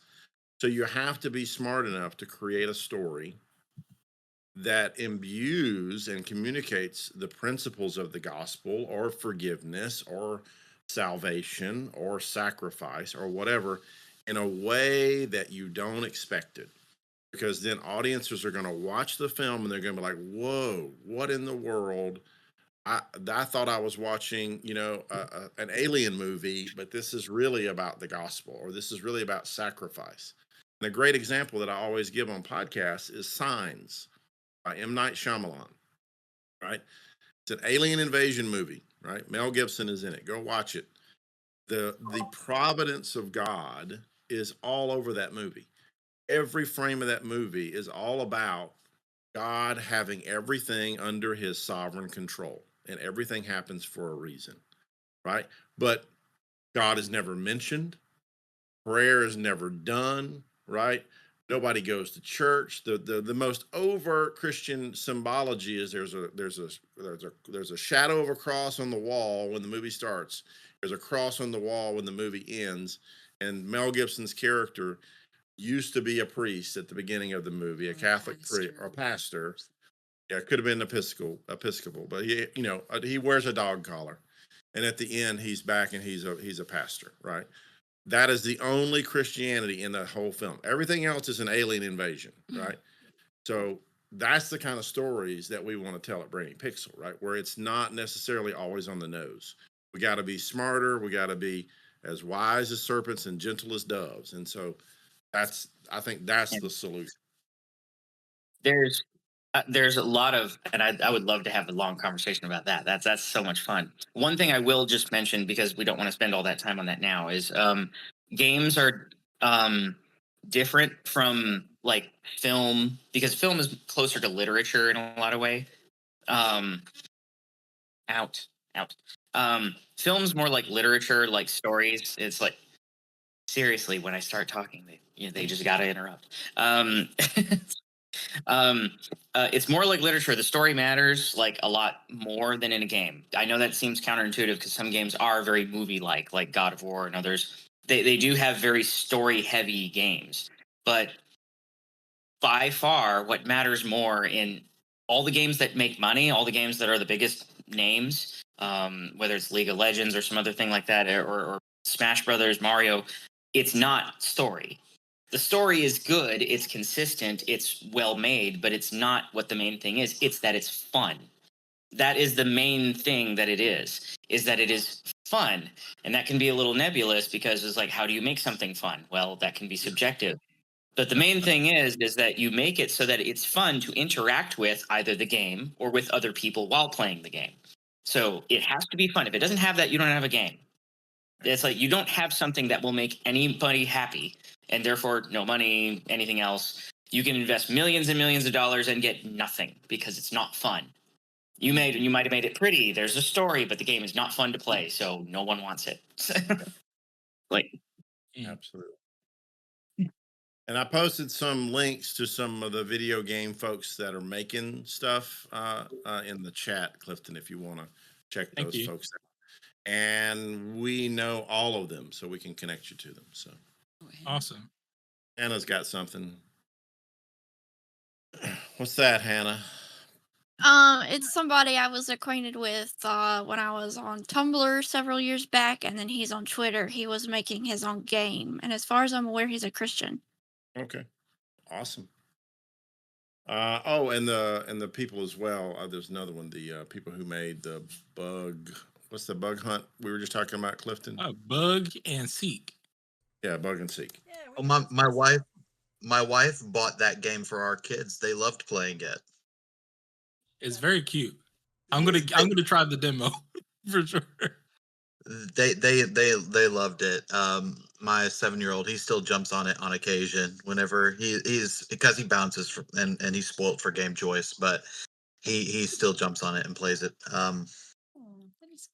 So you have to be smart enough to create a story that imbues and communicates the principles of the gospel or forgiveness or salvation or sacrifice or whatever in a way that you don't expect it. Because then audiences are going to watch the film and they're going to be like, whoa, what in the world? I thought I was watching, an alien movie, but this is really about the gospel, or this is really about sacrifice. And a great example that I always give on podcasts is Signs by M. Night Shyamalan, right? It's an alien invasion movie, right? Mel Gibson is in it. Go watch it. The providence of God is all over that movie. Every frame of that movie is all about God having everything under his sovereign control, and everything happens for a reason, right? But God is never mentioned. Prayer is never done, right? Nobody goes to church. The most overt Christian symbology is there's a shadow of a cross on the wall when the movie starts. There's a cross on the wall when the movie ends. And Mel Gibson's character used to be a priest at the beginning of the movie, a Catholic priest or pastor. Yeah, it could have been Episcopal, but he wears a dog collar, and at the end he's back and he's a pastor, right? That is the only Christianity in the whole film. Everything else is an alien invasion, right? So that's the kind of stories that we want to tell at Brainy Pixel, right? Where it's not necessarily always on the nose. We got to be smarter. We got to be as wise as serpents and gentle as doves. And so I think that's the solution. There's a lot of, and I would love to have a long conversation about that. That's so much fun. One thing I will just mention, because we don't want to spend all that time on that now, is games are different from like film, because film is closer to literature in a lot of way. Out. Film's more like literature, like stories. It's like, seriously, when I start talking, they just got to interrupt. It's more like literature. The story matters like a lot more than in a game. I know that seems counterintuitive because some games are very movie-like God of War and others. They do have very story-heavy games, but by far, what matters more in all the games that make money, all the games that are the biggest names, whether it's League of Legends or some other thing like that, or Smash Brothers, Mario, it's not story. The story is good, it's consistent, it's well made, but it's not what the main thing is. It's that it's fun. That is the main thing that it is that it is fun. And that can be a little nebulous because it's like, how do you make something fun? Well, that can be subjective. But the main thing is that you make it so that it's fun to interact with either the game or with other people while playing the game. So it has to be fun. If it doesn't have that, you don't have a game. It's like you don't have something that will make anybody happy, and therefore no money, anything else. You can invest millions and millions of dollars and get nothing because it's not fun. You might have made it pretty. There's a story, but the game is not fun to play, so no one wants it. Absolutely. And I posted some links to some of the video game folks that are making stuff in the chat, Clifton, if you want to check those folks out. And we know all of them, so we can connect you to them. So awesome. Hannah's got something. What's that, Hannah? It's somebody I was acquainted with when I was on Tumblr several years back, and then he's on Twitter. He was making his own game, and as far as I'm aware, he's a Christian. Okay, awesome. And the people as well. There's another one. The people who made the bug. What's the bug hunt we were just talking about, Clifton? Bug and Seek. Yeah, Bug and Seek. Oh, my wife bought that game for our kids. They loved playing it. It's very cute. I'm gonna try the demo for sure. They loved it. My 7-year-old, he still jumps on it on occasion whenever he's because he bounces and he's spoiled for game choice, but he still jumps on it and plays it.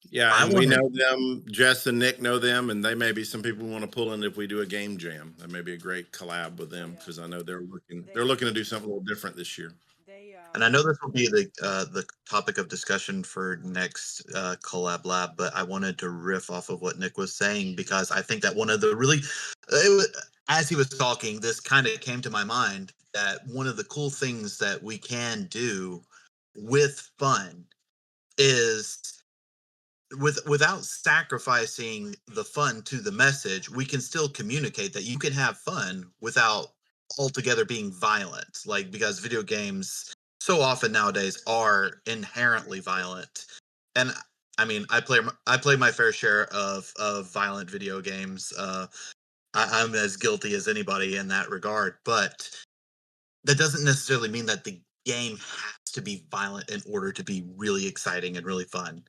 Yeah, I and we want to. know them. Jess and Nick know them, and they may be some people we want to pull in if we do a game jam. That may be a great collab with them Yeah. because I know they're looking to do something a little different this year. They And I know this will be the topic of discussion for next collab lab, but I wanted to riff off of what Nick was saying because I think that one of the really, as he was talking, this kind of came to my mind that one of the cool things that we can do with fun is without sacrificing the fun to the message, we can still communicate that you can have fun without altogether being violent. Like because video games so often nowadays are inherently violent. And I mean, I play my fair share of violent video games. I'm as guilty as anybody in that regard, but that doesn't necessarily mean that the game has to be violent in order to be really exciting and really fun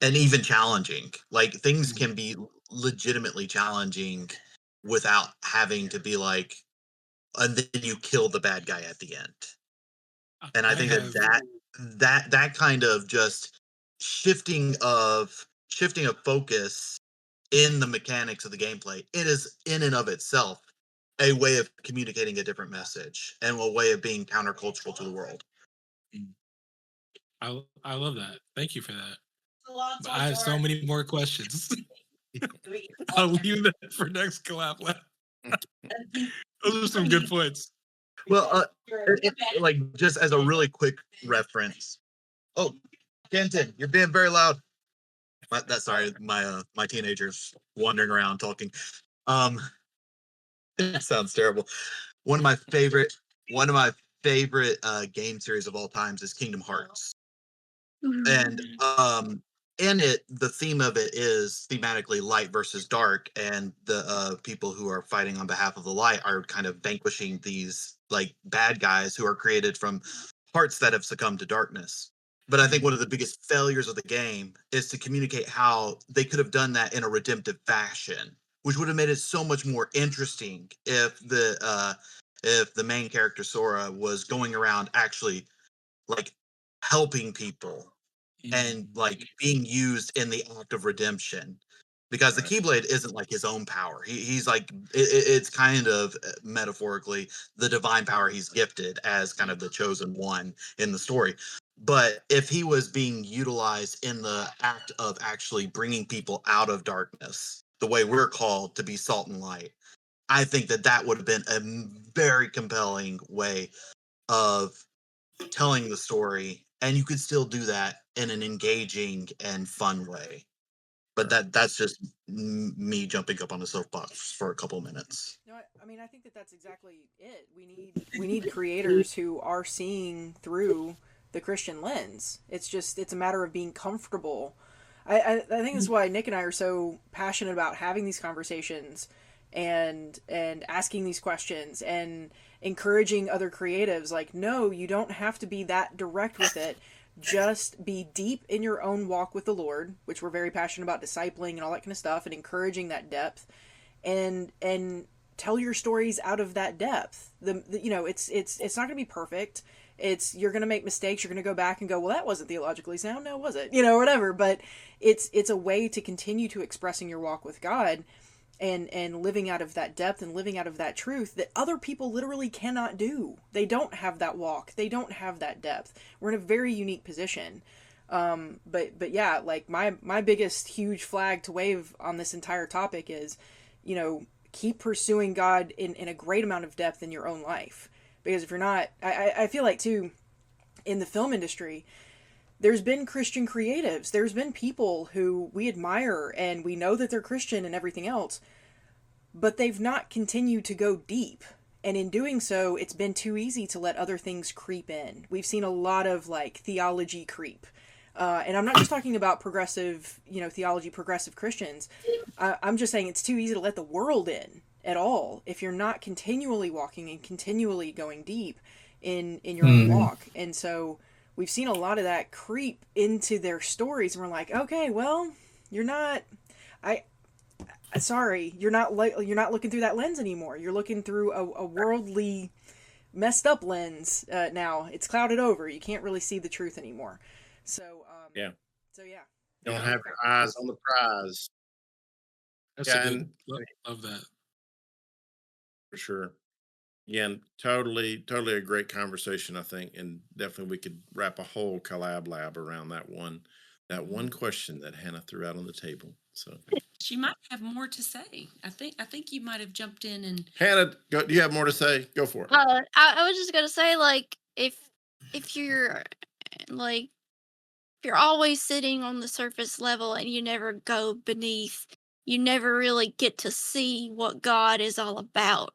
and even challenging. Like things can be legitimately challenging without having to be like, and then you kill the bad guy at the end. And I I think have that kind of just shifting of focus in the mechanics of the gameplay, it is in and of itself a way of communicating a different message and a way of being countercultural to the world. I love that. Thank you for that. But I have so many more questions. I'll leave that for next collab lab. Those are some good points. Well, like just as a really quick reference. Oh, Kenton, you're being very loud. Sorry, my teenagers wandering around talking. Um, that sounds terrible. One of my favorite one of my favorite game series of all times is Kingdom Hearts. And in it, the theme of it is thematically light versus dark, and the people who are fighting on behalf of the light are kind of vanquishing these like bad guys who are created from hearts that have succumbed to darkness. But I think one of the biggest failures of the game is to communicate how they could have done that in a redemptive fashion, which would have made it so much more interesting if the main character Sora was going around actually like helping people and like being used in the act of redemption, because the Right. Keyblade isn't like his own power. He's like it's kind of metaphorically the divine power he's gifted as kind of the chosen one in the story. But if he was being utilized in the act of actually bringing people out of darkness, the way we're called to be salt and light, I think that would have been a very compelling way of telling the story, and you could still do that in an engaging and fun way. But that's just me jumping up on the soapbox for a couple minutes. No, I mean, I think that's exactly it. We need creators who are seeing through the Christian lens. It's a matter of being comfortable. I think that's why Nick and I are so passionate about having these conversations and asking these questions and encouraging other creatives. Like, no, you don't have to be that direct with it. Just be deep in your own walk with the Lord, which we're very passionate about, discipling and all that kind of stuff, and encouraging that depth, and tell your stories out of that depth. You know, it's not going to be perfect. You're going to make mistakes. You're going to go back and go, well, that wasn't theologically sound. No, was it? You know, whatever. But it's a way to continue to expressing your walk with God, and living out of that depth and living out of that truth that other people literally cannot do. They don't have that walk. They don't have that depth. We're in a very unique position. But yeah, like my biggest huge flag to wave on this entire topic is, you know, keep pursuing God in a great amount of depth in your own life. Because if you're not, I feel like too, in the film industry, there's been Christian creatives. There's been people who we admire and we know that they're Christian and everything else, but they've not continued to go deep. And in doing so, it's been too easy to let other things creep in. We've seen a lot of like theology creep. And I'm not just talking about progressive, you know, theology, progressive Christians. I'm just saying it's too easy to let the world in at all if you're not continually walking and continually going deep in your own walk. And so we've seen a lot of that creep into their stories, and we're like, okay, well, you're not, sorry, you're not looking through that lens anymore. You're looking through a worldly, messed up lens now. It's clouded over. You can't really see the truth anymore. So Yeah. So yeah. Don't Yeah, have your eyes on the prize. that's a Yeah, good. and Love that. for sure. Yeah, and totally a great conversation, I think, and definitely we could wrap a whole collab lab around that one question that Hannah threw out on the table. So, She might have more to say. I think you might have jumped in and Hannah, do you have more to say? Go for it. I was just gonna say, like, if you're like if you're always sitting on the surface level and you never go beneath, you never really get to see what God is all about.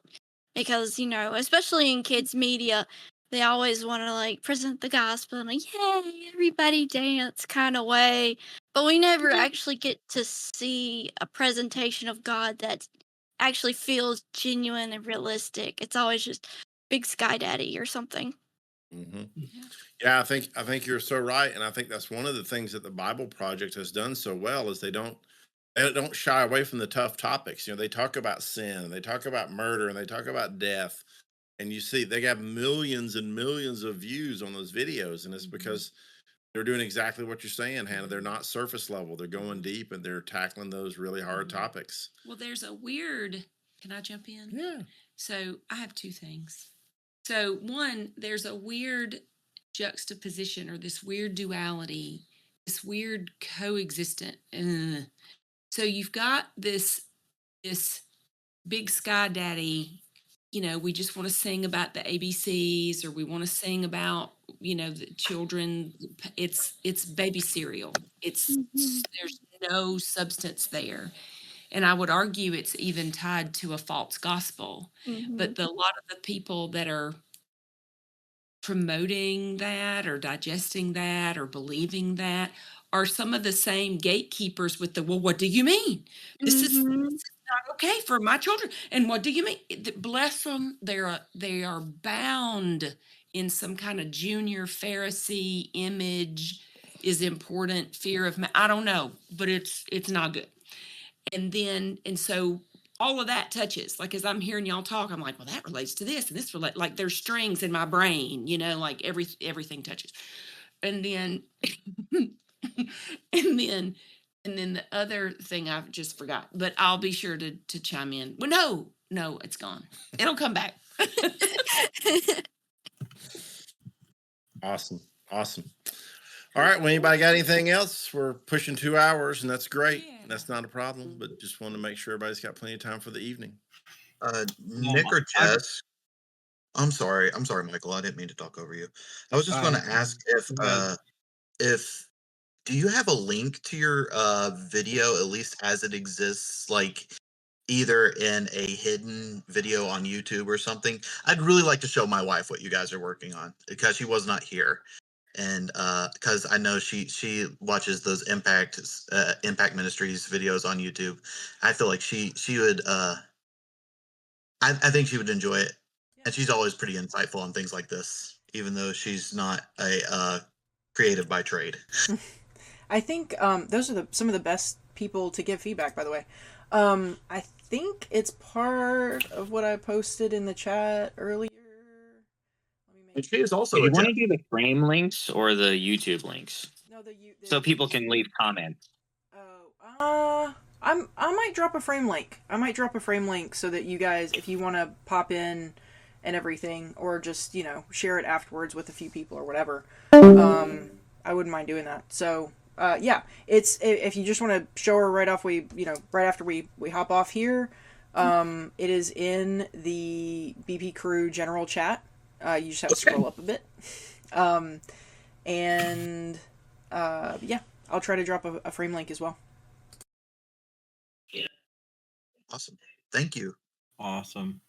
Because, especially in kids' media, they always want to like present the gospel in a yay, everybody dance kind of way. But we never actually get to see a presentation of God that actually feels genuine and realistic. It's always just Big Sky Daddy or something. hmm yeah. Yeah, I think you're so right, and I think that's one of the things that the Bible Project has done so well is they don't shy away from the tough topics. They talk about sin, they talk about murder, and they talk about death. And you see, they have millions and millions of views on those videos, and it's because they're doing exactly what you're saying, Hannah. They're not surface level; they're going deep, and they're tackling those really hard topics. Well, there's a weird. Can I jump in? Yeah. So I have two things. So one, there's a weird juxtaposition or this weird duality, this weird coexistent. So you've got this big sky daddy. We just want to sing about the ABCs, or we want to sing about the children. It's baby cereal. There's no substance there, and I would argue it's even tied to a false gospel. But a lot of the people that are promoting that or digesting that or believing that are some of the same gatekeepers with the, well, what do you mean? This is not okay for my children. And what do you mean? Bless them. They are bound in some kind of junior Pharisee image is important, fear of I don't know, but it's not good. And so all of that touches, like as I'm hearing y'all talk, I'm like, well, that relates to this and this relate, like there's strings in my brain, like everything touches. And then and then the other thing I've just forgot, but I'll be sure to chime in. Well, no, it's gone. It'll come back. Awesome. All right. Well, anybody got anything else? We're pushing 2 hours, and that's great. Yeah. That's not a problem. But just want to make sure everybody's got plenty of time for the evening. Nick or Jess? I'm sorry, Michael. I didn't mean to talk over you. I was just going to ask if do you have a link to your video, at least as it exists, like either in a hidden video on YouTube or something? I'd really like to show my wife what you guys are working on because she was not here, and because I know she watches those Impact Ministries videos on YouTube. I feel like she would. I think she would enjoy it, and she's always pretty insightful on things like this, even though she's not a creative by trade. I think those are some of the best people to give feedback, by the way. I think it's part of what I posted in the chat earlier. And she is also Do you a want to Jeff. do the frame links or the YouTube links No, so people can leave comments? I might drop a frame link. So that you guys, if you want to pop in and everything, or just share it afterwards with a few people or whatever. I wouldn't mind doing that. So yeah, it's if you just want to show her right after we hop off here. It is in the BP Crew general chat. You just have to scroll up a bit. And yeah, I'll try to drop a frame link as well. Awesome. Thank you. Awesome.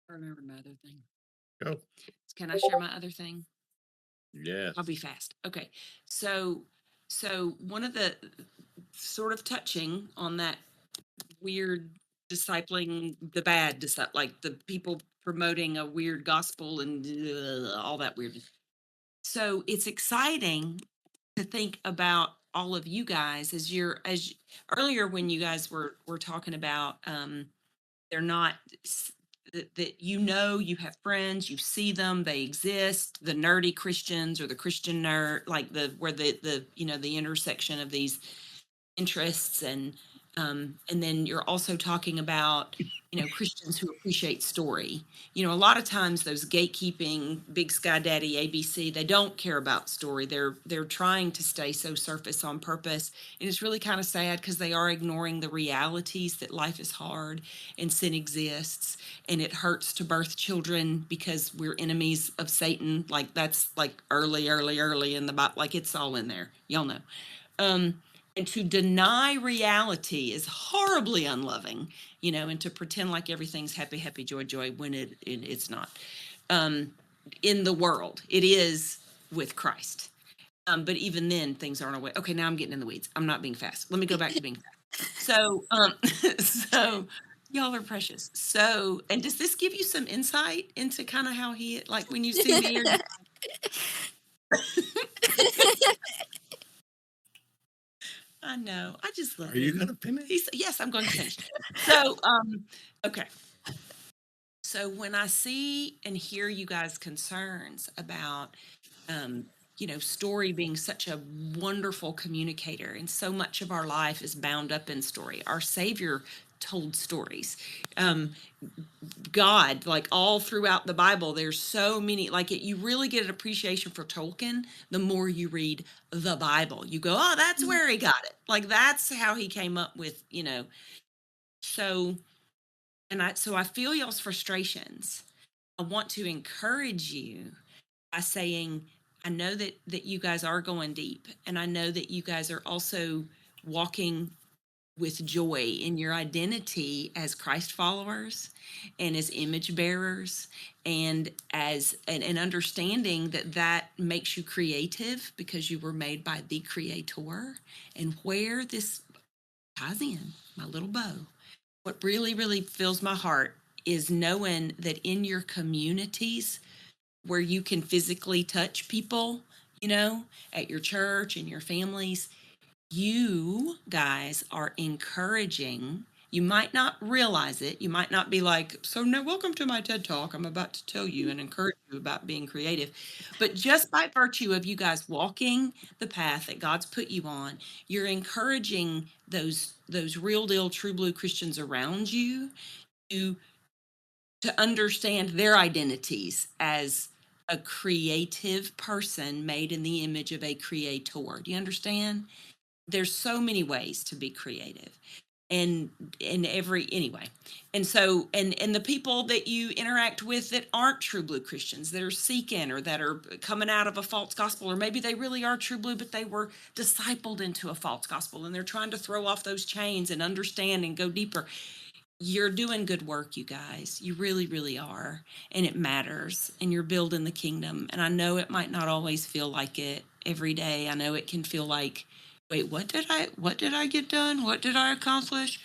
I remember my other thing. Go. Can I share my other thing? Yes. I'll be fast. Okay. So one of the sort of touching on that weird discipling the bad, like the people promoting a weird gospel and all that weird. So it's exciting to think about all of you guys earlier when you guys were talking about they're not that you have friends, you see them, they exist, the nerdy Christians or the Christian nerd, like where the the intersection of these interests, and then you're also talking about Christians who appreciate story. A lot of times those gatekeeping big sky daddy ABC, they don't care about story. They're trying to stay so surface on purpose, and it's really kind of sad because they are ignoring the realities that life is hard and sin exists, and it hurts to birth children because we're enemies of Satan. Like that's like early in the Bible, like it's all in there, y'all know. And to deny reality is horribly unloving, and to pretend like everything's happy, happy, joy, joy when it's not. In the world, it is with Christ. But even then, things aren't away. Okay, now I'm getting in the weeds. I'm not being fast. Let me go back to being fast. So, so y'all are precious. So, and does this give you some insight into kind of how he, like when you see me? I know. I just love Are you him. going to finish? Yes, I'm going to finish. So, okay. So when I see and hear you guys' concerns about, story being such a wonderful communicator, and so much of our life is bound up in story. Our Savior told stories. God, like all throughout the Bible, there's so many, like you really get an appreciation for Tolkien the more you read the Bible. You go, oh, that's where he got it. Like that's how he came up with, so, so I feel y'all's frustrations. I want to encourage you by saying, I know that you guys are going deep, and I know that you guys are also walking with joy in your identity as Christ followers and as image bearers, and as an understanding that makes you creative because you were made by the Creator. And where this ties in, my little bow, what really, really fills my heart is knowing that in your communities where you can physically touch people, at your church and your families, you guys are encouraging. You might not realize it. You might not be like, so now welcome to my TED Talk. I'm about to tell you and encourage you about being creative. But just by virtue of you guys walking the path that God's put you on, you're encouraging those real deal true blue Christians around you to understand their identities as a creative person made in the image of a creator. Do you understand? There's so many ways to be creative, and anyway. And so, and the people that you interact with that aren't true blue Christians, that are seeking or that are coming out of a false gospel, or maybe they really are true blue, but they were discipled into a false gospel and they're trying to throw off those chains and understand and go deeper. You're doing good work, you guys. You really, really are. And it matters. And you're building the kingdom. And I know it might not always feel like it every day. I know it can feel like, wait, what did I get done? What did I accomplish?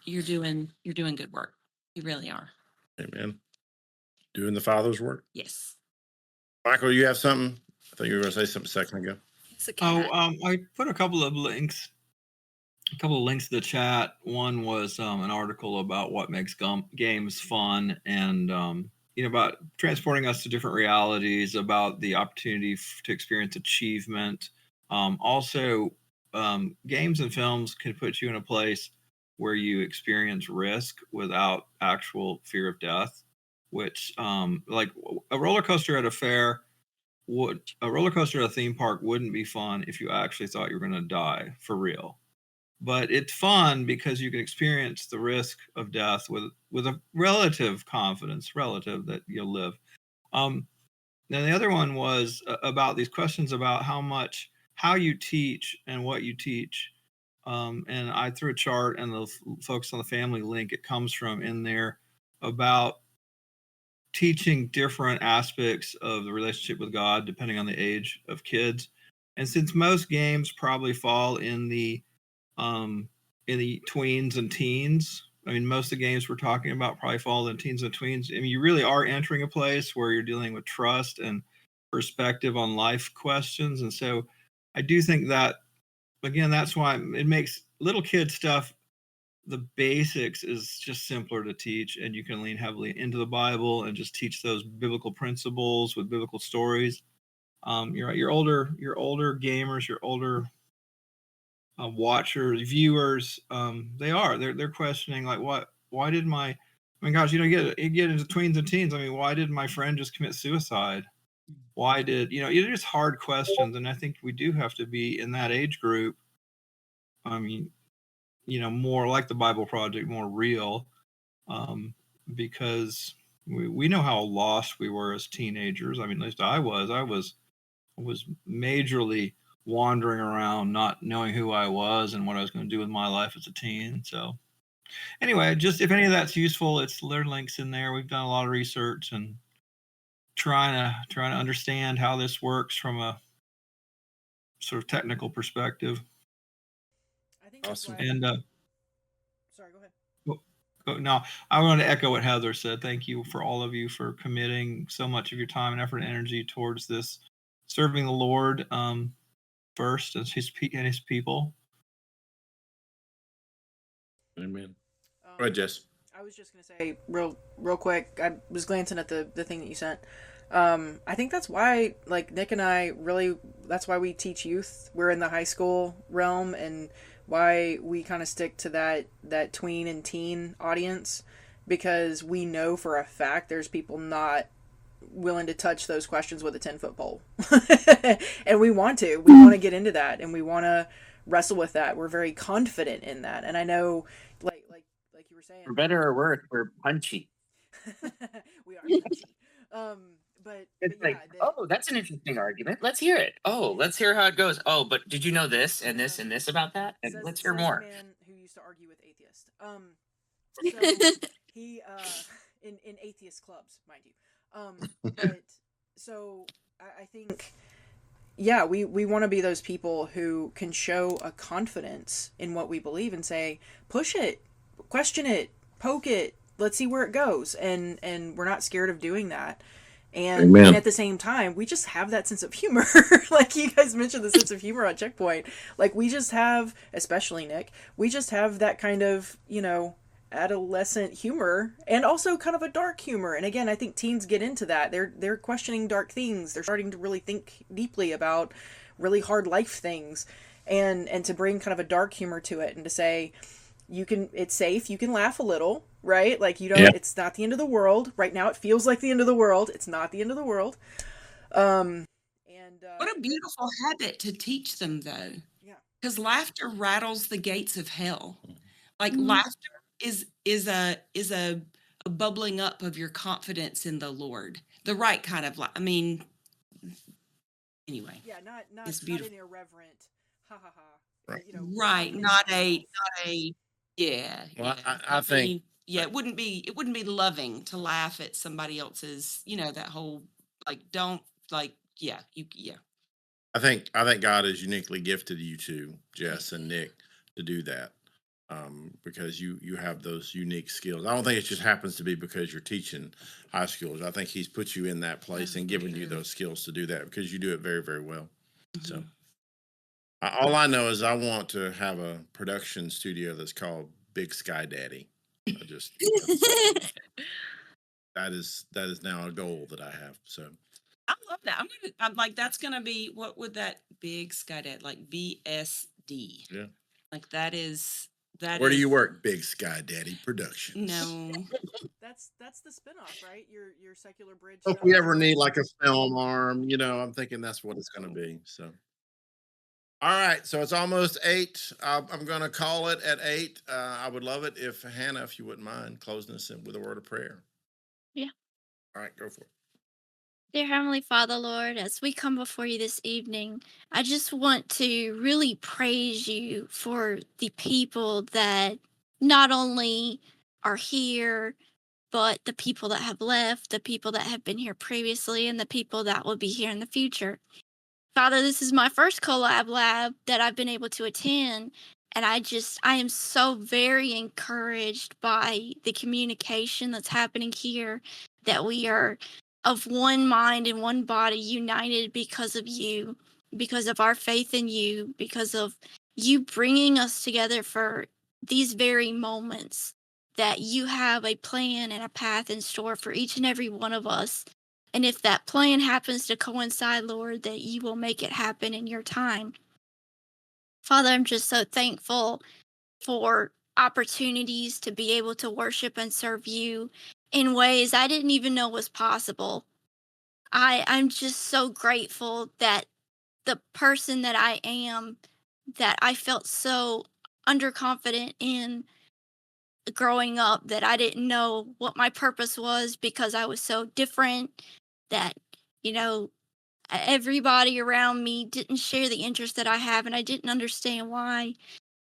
You're doing good work. You really are. Amen. Doing the Father's work. Yes. Michael, you have something? I thought you were going to say something a second ago. It's a cat. I put a couple of links to the chat. One was an article about what makes games fun, and about transporting us to different realities, about the opportunity to experience achievement. Also, games and films can put you in a place where you experience risk without actual fear of death, which like a roller coaster at a fair a roller coaster at a theme park wouldn't be fun if you actually thought you were going to die for real. But it's fun because you can experience the risk of death with a relative confidence, that you'll live. Then the other one was about these questions about how you teach and what you teach. And I threw a chart, and the folks on the family link it comes from in there about teaching different aspects of the relationship with God depending on the age of kids. And since most games probably fall in the tweens and teens. I mean, most of the games we're talking about probably fall in teens and tweens. I mean, you really are entering a place where you're dealing with trust and perspective on life questions. And so I do think that, again, that's why it makes little kid stuff the basics is just simpler to teach, and you can lean heavily into the Bible and just teach those biblical principles with biblical stories. You're right. Your older gamers, your older watchers, viewers, they're questioning like, why did my, I mean, gosh, you get into tweens and teens. I mean, why did my friend just commit suicide? Why did, they're just hard questions. And I think we do have to be in that age group. I mean, more like the Bible Project, more real, because we know how lost we were as teenagers. I mean, at least I was majorly wandering around, not knowing who I was and what I was going to do with my life as a teen. So anyway, just if any of that's useful, there are links in there. We've done a lot of research and trying to understand how this works from a sort of technical perspective. I think Awesome. that's why. And Sorry, go ahead. no, I want to echo what Heather said. Thank you for all of you for committing so much of your time and effort and energy towards this, serving the Lord first as his people. Amen. Go ahead, Jess. I was just gonna say real quick. I was glancing at the thing that you sent. I think that's why, like, Nick and I really, that's why we teach youth. We're in the high school realm, and why we kind of stick to that tween and teen audience, because we know for a fact there's people not willing to touch those questions with a 10-foot pole. And we want to get into that, and we want to wrestle with that. We're very confident in that. And I know, like you were saying, For better or worse, we're punchy. we are punchy. It's but like, yeah, oh, that's an interesting argument. Let's hear it. Oh, let's hear how it goes. Oh, but did you know this and this and this about that? And let's hear says more. the man who used to argue with atheists. So he in atheist clubs, mind you. But so I think, yeah, we want to be those people who can show a confidence in what we believe and say, push it, question it, poke it, let's see where it goes, and we're not scared of doing that. And at the same time, we just have that sense of humor. Like you guys mentioned, the sense of humor on Checkpoint. Like, we just have, especially Nick, we just have that kind of, adolescent humor, and also kind of a dark humor. And again, I think teens get into that. They're questioning dark things. They're starting to really think deeply about really hard life things, and to bring kind of a dark humor to it, and to say, it's safe, you can laugh a little, right? Like, you don't, it's not the end of the world. Right now it feels like the end of the world. It's not the end of the world. What a beautiful habit to teach them, though. Yeah. Because laughter rattles the gates of hell. Like, laughter is a bubbling up of your confidence in the Lord. The right kind of I mean, anyway. Yeah, not It's beautiful. Not an irreverent ha ha ha. Right. Right. Not a yeah. Well, yeah. I think it wouldn't be loving to laugh at somebody else's, that whole, like, don't, like, yeah. I think God has uniquely gifted you two, Jess and Nick, to do that, because you have those unique skills. I don't think it just happens to be because you're teaching high schoolers. I think He's put you in that place and given you those skills to do that, because you do it very, very well. Mm-hmm. So all I know is I want to have a production studio that's called Big Sky Daddy. I just that is now a goal that I have. So I love that. I'm like, that's gonna be, what would that Big Sky Dad, like, BSD? yeah. Like, that is Where do you work, Big Sky Daddy Productions? No. That's the spinoff, right? Your secular bridge. If we ever need like a film arm, I'm thinking that's what it's going to be. So, all right. So it's almost 8. I'm going to call it at 8. I would love it if Hannah, if you wouldn't mind, closing us in with a word of prayer. Yeah. All right, go for it. Dear Heavenly Father, Lord, as we come before you this evening, I just want to really praise you for the people that not only are here, but the people that have left, the people that have been here previously, and the people that will be here in the future. Father, this is my first Collab Lab that I've been able to attend, and I am so very encouraged by the communication that's happening here, that we are of one mind and one body, united because of you, because of our faith in you, because of you bringing us together for these very moments, that you have a plan and a path in store for each and every one of us. And if that plan happens to coincide, Lord, that you will make it happen in your time. Father, I'm just so thankful for opportunities to be able to worship and serve you in ways I didn't even know was possible. I'm just so grateful that the person that I am, that I felt so underconfident in growing up, that I didn't know what my purpose was because I was so different, that, you know, everybody around me didn't share the interest that I have, and I didn't understand why.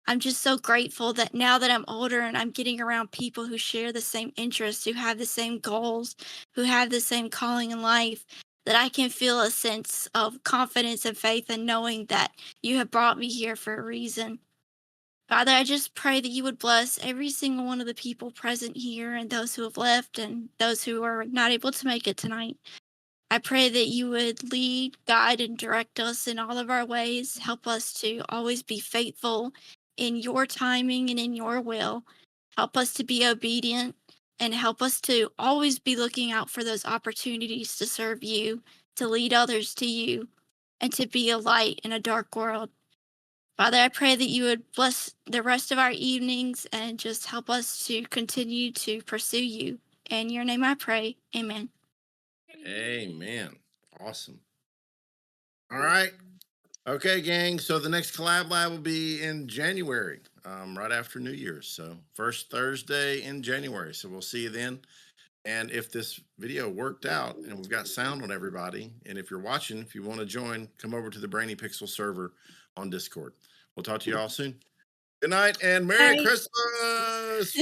I'm just so grateful that now that I'm older and I'm getting around people who share the same interests, who have the same goals, who have the same calling in life, that I can feel a sense of confidence and faith in knowing that you have brought me here for a reason. Father, I just pray that you would bless every single one of the people present here and those who have left and those who are not able to make it tonight. I pray that you would lead, guide, and direct us in all of our ways. Help us to always be faithful in your timing and in your will. Help us to be obedient and help us to always be looking out for those opportunities to serve you, to lead others to you, and to be a light in a dark world. Father, I pray that you would bless the rest of our evenings and just help us to continue to pursue you. In your name I pray. Amen. Amen. Awesome. All right. Okay, gang. So the next collab lab will be in January, right after New Year's. So first Thursday in January. So we'll see you then. And if this video worked out and we've got sound on everybody, and if you're watching, if you want to join, come over to the Brainy Pixel server on Discord. We'll talk to you all soon. Good night and Merry Bye. Christmas.